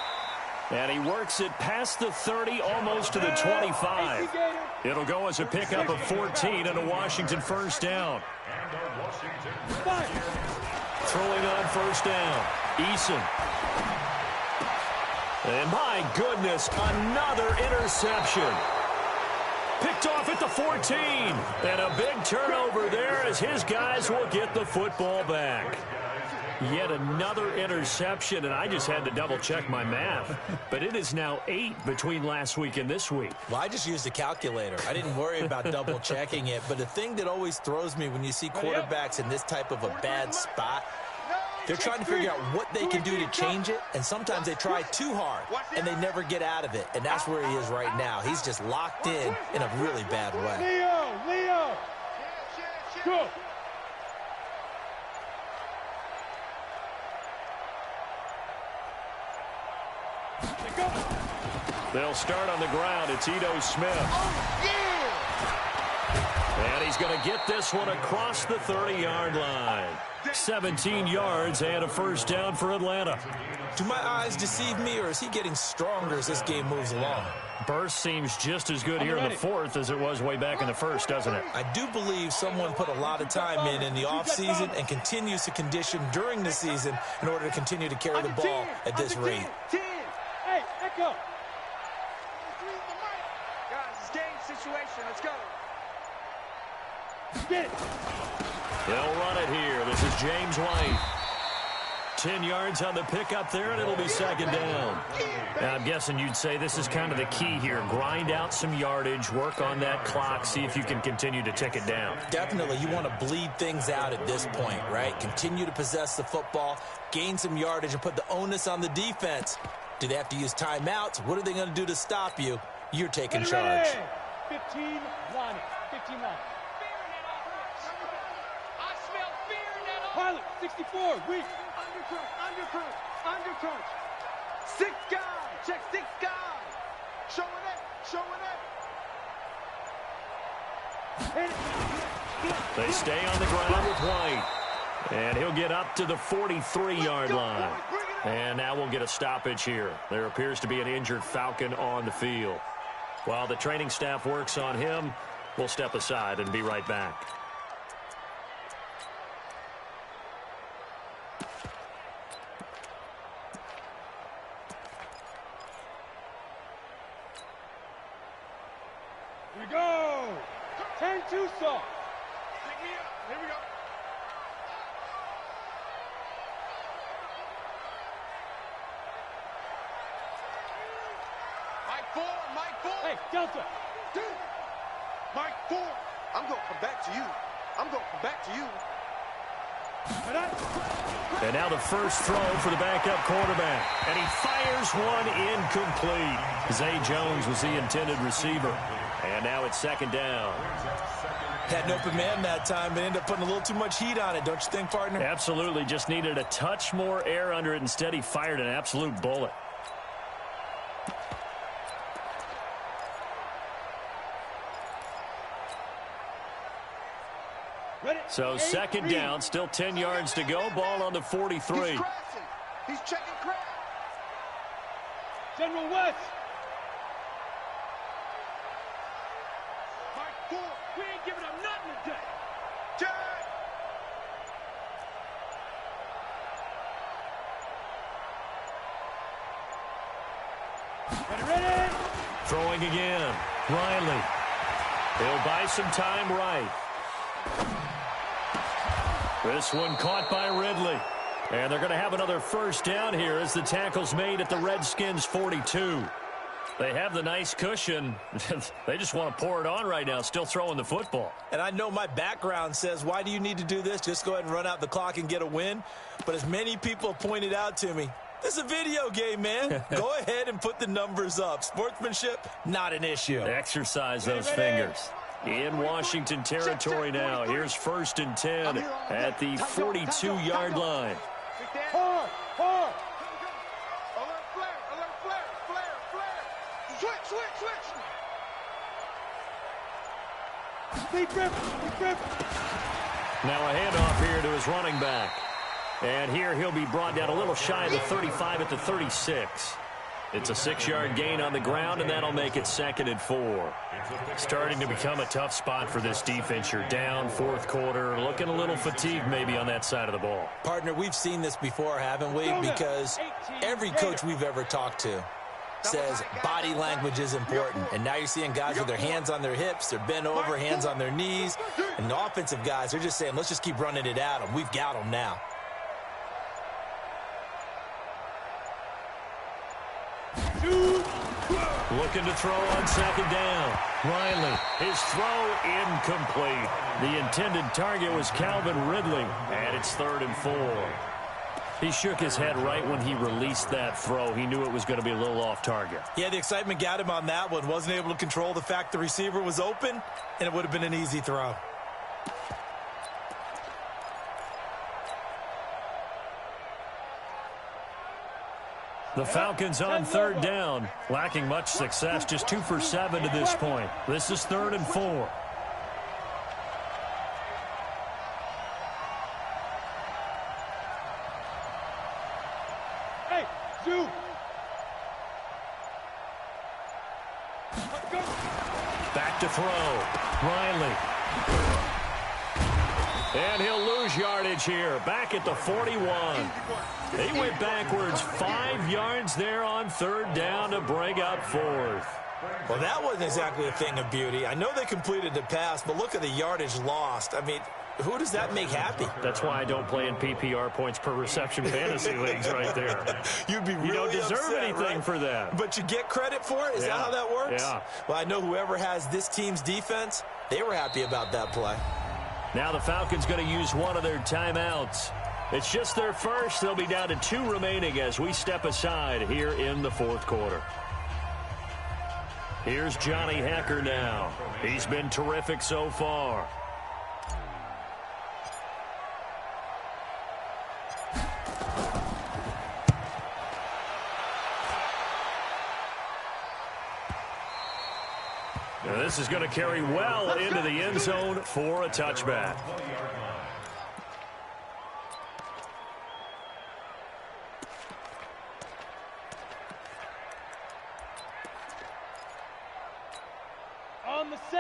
And he works it past the 30, almost to the 25. It'll go as a pickup of 14 and a Washington first down. Throwing on first down. Eason. And my goodness, another interception. Picked off at the 14. And a big turnover there as his guys will get the football back. Yet another interception, and I just had to double-check my math. But it is now 8 between last week and this week. Well, I just used a calculator. I didn't worry about double-checking it. But the thing that always throws me when you see quarterbacks in this type of a bad spot, they're trying to figure out what they can do to change it, and sometimes they try too hard, and they never get out of it. And that's where he is right now. He's just locked in a really bad way. Leo! Go! They'll start on the ground. It's Ito Smith. Oh, yeah! And he's going to get this one across the 30-yard line. 17 yards and a first down for Atlanta. Do my eyes deceive me, or is he getting stronger as this game moves along? Burst seems just as good here in the fourth as it was way back in the first, doesn't it? I do believe someone put a lot of time in the offseason and continues to condition during the season in order to continue to carry the ball at this rate. Hey, Echo! Guys, it's game situation. Let's go. Get it! They'll run it here. This is James White. 10 yards on the pickup there, and it'll be second down. Now, I'm guessing you'd say this is kind of the key here. Grind out some yardage, work on that clock, see if you can continue to tick it down. Definitely, you want to bleed things out at this point, right? Continue to possess the football, gain some yardage, and put the onus on the defense. Do they have to use timeouts? What are they going to do to stop you? You're taking charge. 15 line it. 15 line. I smell fear in that Pilot, 64, weak. Undercrunch. 6 guys. Check 6 guys. Showing it. They stay on the ground with White. And he'll get up to the 43-yard line. And now we'll get a stoppage here. There appears to be an injured Falcon on the field. While the training staff works on him, we'll step aside and be right back. Here we go! 10-2 saw. Here we go. Mike 4. Hey, Delta. Mike 4. I'm going to come back to you. And now the first throw for the backup quarterback. And he fires one incomplete. Zay Jones was the intended receiver. And now it's second down. Had an open man that time, but ended up putting a little too much heat on it, don't you think, partner? Absolutely. Just needed a touch more air under it. Instead, he fired an absolute bullet. So second down, still 10 yards to go. Ball on the 43. He's checking crap. General West. Mike We ain't giving up nothing today. Check. Ready? Throwing again. Riley. He'll buy some time right. This one caught by Ridley. And they're going to have another first down here as the tackle's made at the Redskins 42. They have the nice cushion. They just want to pour it on right now, still throwing the football. And I know my background says, why do you need to do this? Just go ahead and run out the clock and get a win. But as many people pointed out to me, this is a video game, man. Go ahead and put the numbers up. Sportsmanship, not an issue. Exercise those fingers. In Washington territory now. Here's 1st and 10 at the 42-yard line. Hard. Alert flare. Switch. Deep grip. Now a handoff here to his running back. And here he'll be brought down a little shy of the 35 at the 36. It's a 6-yard gain on the ground, and that'll make it 2nd and 4. Starting to become a tough spot for this defense. You're down 4th quarter, looking a little fatigued maybe on that side of the ball. Partner, we've seen this before, haven't we? Because every coach we've ever talked to says body language is important. And now you're seeing guys with their hands on their hips, they're bent over, hands on their knees. And the offensive guys, they're just saying, let's just keep running it at them. We've got them now. Looking to throw on 2nd down. Riley, his throw incomplete. The intended target was Calvin Ridley, and it's 3rd and 4. He shook his head right when he released that throw. He knew it was going to be a little off target. Yeah, the excitement got him on that one. Wasn't able to control the fact the receiver was open, and it would have been an easy throw. The Falcons on 3rd down, lacking much success, just 2 for 7 to this point. This is 3rd and 4. Hey, Zoo. Back to throw. Riley. And he'll lose yardage here, back at the 41. They went backwards 5 yards there on 3rd down to bring up 4th. Well, that wasn't exactly a thing of beauty. I know they completed the pass, but look at the yardage lost. I mean, who does that make happy? That's why I don't play in PPR points per reception fantasy leagues right there. You'd be really You don't deserve upset, anything right? for that. But you get credit for it? Is that how that works? Yeah. Well, I know whoever has this team's defense, they were happy about that play. Now the Falcons going to use one of their timeouts. It's just their first. They'll be down to 2 remaining as we step aside here in the 4th quarter. Here's Johnny Hecker now. He's been terrific so far. Now this is going to carry well into the end zone for a touchback.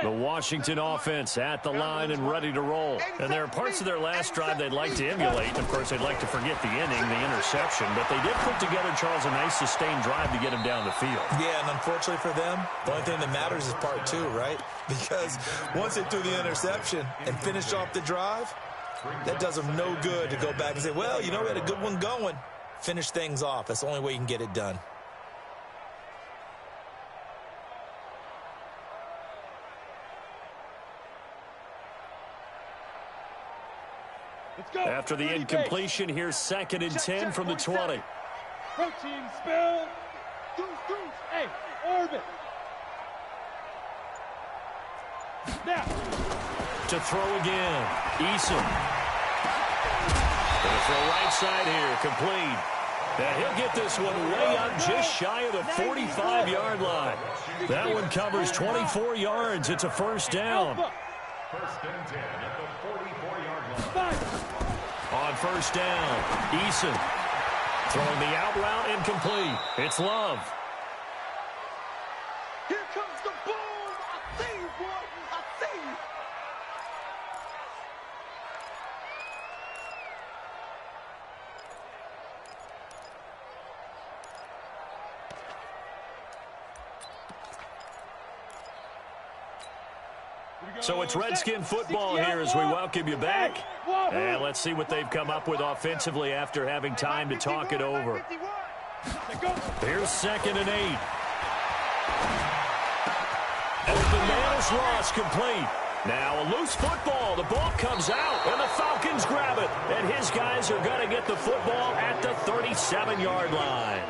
The Washington offense at the line and ready to roll. And there are parts of their last drive they'd like to emulate. Of course, they'd like to forget the inning, the interception. But they did put together, Charles, a nice sustained drive to get him down the field. Yeah, and unfortunately for them, the only thing that matters is part 2, right? Because once they threw the interception and finished off the drive, that does them no good to go back and say, well, you know, we had a good one going. Finish things off. That's the only way you can get it done. After the incompletion, here's 2nd and 10 from the 20. Protein spill. Hey, orbit. Now. To throw again. Eason. Going to throw right side here. Complete. And he'll get this one way up just shy of the 45-yard line. That one covers 24 yards. It's a first down. First and 10 at the 44-yard line. On first down, Eason throwing the out route incomplete. It's Love. Here comes the boom. I see you, boy. I see So it's Redskin football here as we welcome you back. And let's see what they've come up with offensively after having time to talk it over. Here's 2nd and 8. Open man is lost, complete. Now a loose football. The ball comes out, and the Falcons grab it. And his guys are going to get the football at the 37-yard line.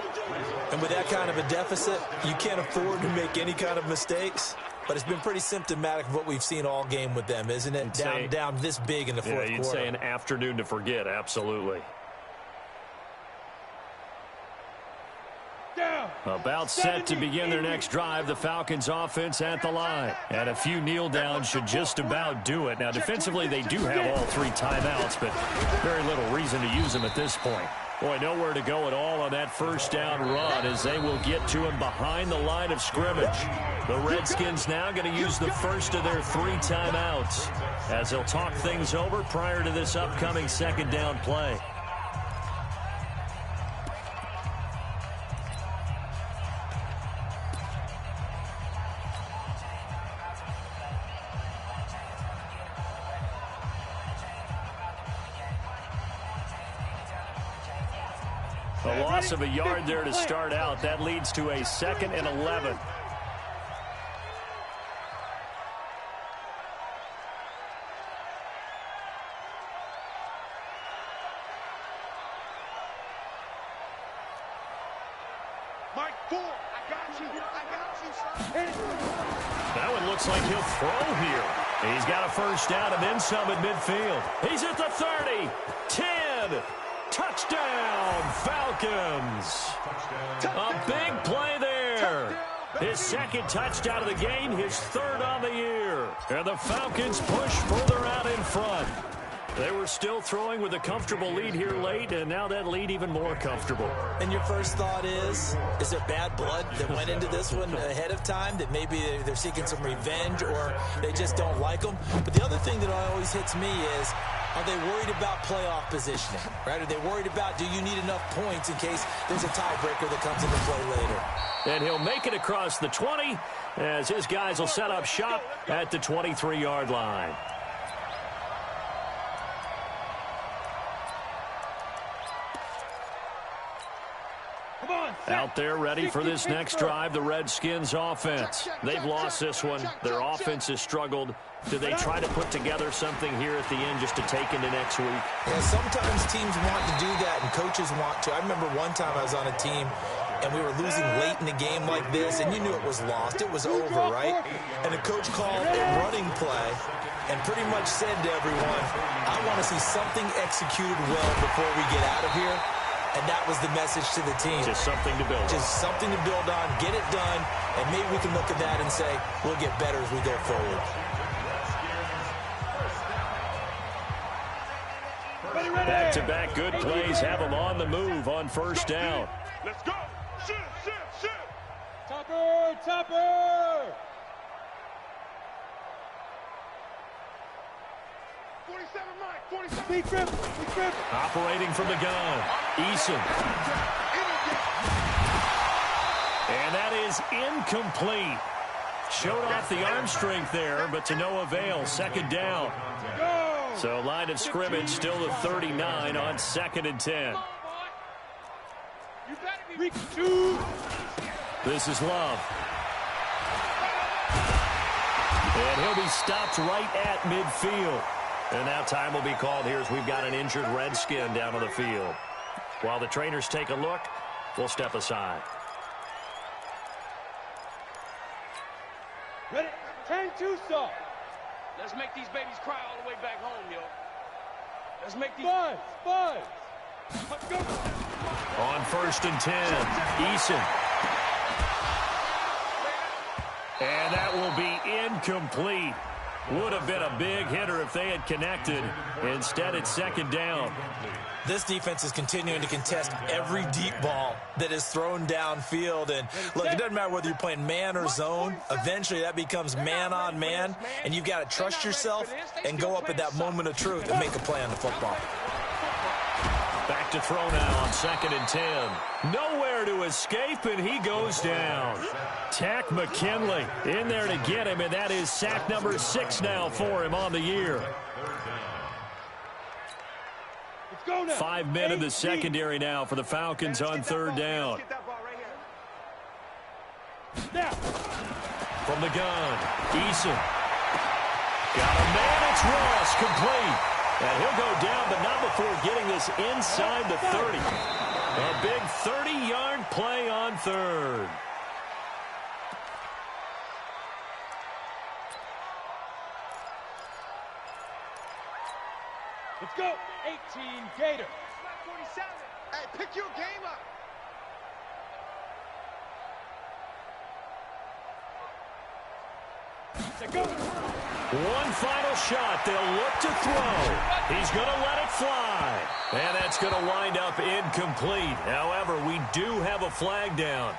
And with that kind of a deficit, you can't afford to make any kind of mistakes. But it's been pretty symptomatic of what we've seen all game with them, isn't it? Down this big in the fourth quarter. You'd say an afternoon to forget, absolutely. About set to begin their next drive, the Falcons offense at the line. And a few kneel downs should just about do it. Now, defensively, they do have all 3 timeouts, but very little reason to use them at this point. Boy, nowhere to go at all on that first down run as they will get to him behind the line of scrimmage. The Redskins now going to use the first of their 3 timeouts as they'll talk things over prior to this upcoming 2nd down play. A loss of a yard there to start out. That leads to a 2nd and 11. Mike 4, I got you, son. That one looks like he'll throw here. He's got a first down and then some at midfield. He's at the 30, 10. Touchdown, Falcons. A big play there. His 2nd touchdown of the game, his 3rd on the year. And the Falcons push further out in front. They were still throwing with a comfortable lead here late, and now that lead even more comfortable. And your first thought is there bad blood that went into this one ahead of time, that maybe they're seeking some revenge or they just don't like them? But the other thing that always hits me is, are they worried about playoff positioning, right? Are they worried about, do you need enough points in case there's a tiebreaker that comes into play later? And he'll make it across the 20 as his guys will set up shop at the 23-yard line. Out there ready for this next drive, the Redskins offense. They've lost this one. Their offense has struggled. Do they try to put together something here at the end just to take into next week? Yeah, sometimes teams want to do that and coaches want to. I remember one time I was on a team and we were losing late in the game like this, and you knew it was lost. It was over, right? And the coach called a running play and pretty much said to everyone, I want to see something executed well before we get out of here. And that was the message to the team. Just something to build on. Just something to build on, get it done, and maybe we can look at that and say, we'll get better as we go forward. Back-to-back good plays have them on the move on first down. Let's go. Shoot. Topper! 47, Mike, 47. Big trip. Operating from the gun, Eason. And that is incomplete. Showed off the arm strength there, but to no avail. 2nd down. So line of scrimmage still the 39 on 2nd and 10. This is Love. And he'll be stopped right at midfield. And now time will be called here as we've got an injured Redskin down on the field. While the trainers take a look, we'll step aside. Ready? 10-2 stop. Let's make these babies cry all the way back home, yo. Let's make these... Five. Let's go. On 1st and 10, Eason. And that will be incomplete. Would have been a big hitter if they had connected. Instead, it's 2nd down. This defense is continuing to contest every deep ball that is thrown downfield. And look, it doesn't matter whether you're playing man or zone. Eventually, that becomes man on man. And you've got to trust yourself and go up at that moment of truth and make a play on the football. Back back to throw now on 2nd and 10. Nowhere to escape, and he goes down. Tack McKinley in there to get him, and that is sack number 6 now for him on the year. 5 men in the secondary now for the Falcons on 3rd down. From the gun, Eason. Got a man, it's Ross, complete. And he'll go down, but not before getting this inside the 30. A big 30-yard play on 3rd. Let's go. 18 Gator. 47. Hey, pick your game up. One final shot. They'll look to throw. He's going to let it fly. And that's going to wind up incomplete. However, we do have a flag down.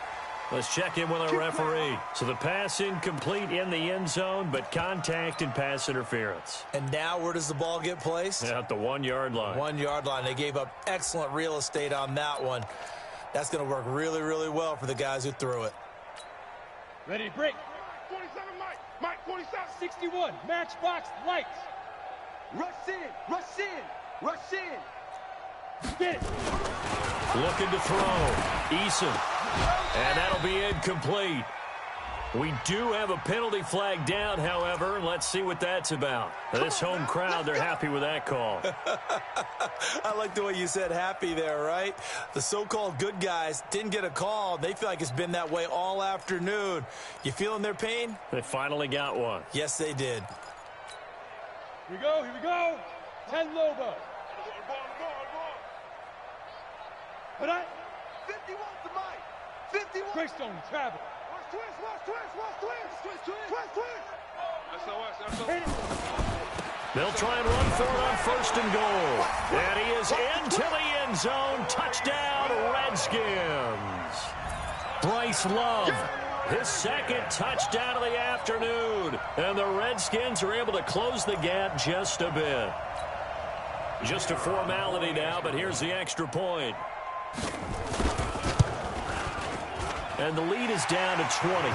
Let's check in with our referee. So the pass incomplete in the end zone, but contact and pass interference. And now where does the ball get placed? At the 1-yard line. 1-yard line. They gave up excellent real estate on that one. That's going to work really, really well for the guys who threw it. Ready to break. 47, Mike. Mike, 47. 61, matchbox lights. Rush in, rush in, rush in. Get it. Looking to throw. Eason. And that'll be incomplete. We do have a penalty flag down, however. Let's see what that's about. This home crowd, they're happy with that call. I like the way you said happy there, right? The so-called good guys didn't get a call. They feel like it's been that way all afternoon. You feeling their pain? They finally got one. Yes, they did. Here we go, here we go. 10 Lobo. But 51 to Mike. 51. Greystone travel. Watch twist, watch twist, watch twist. Twist, twist. Twist, twist. SOS. They'll try and run for it on 1st and goal. And he is into the end zone. Touchdown, Redskins. Bryce Love, his 2nd touchdown of the afternoon. And the Redskins are able to close the gap just a bit. Just a formality now, but here's the extra point. And the lead is down to 20.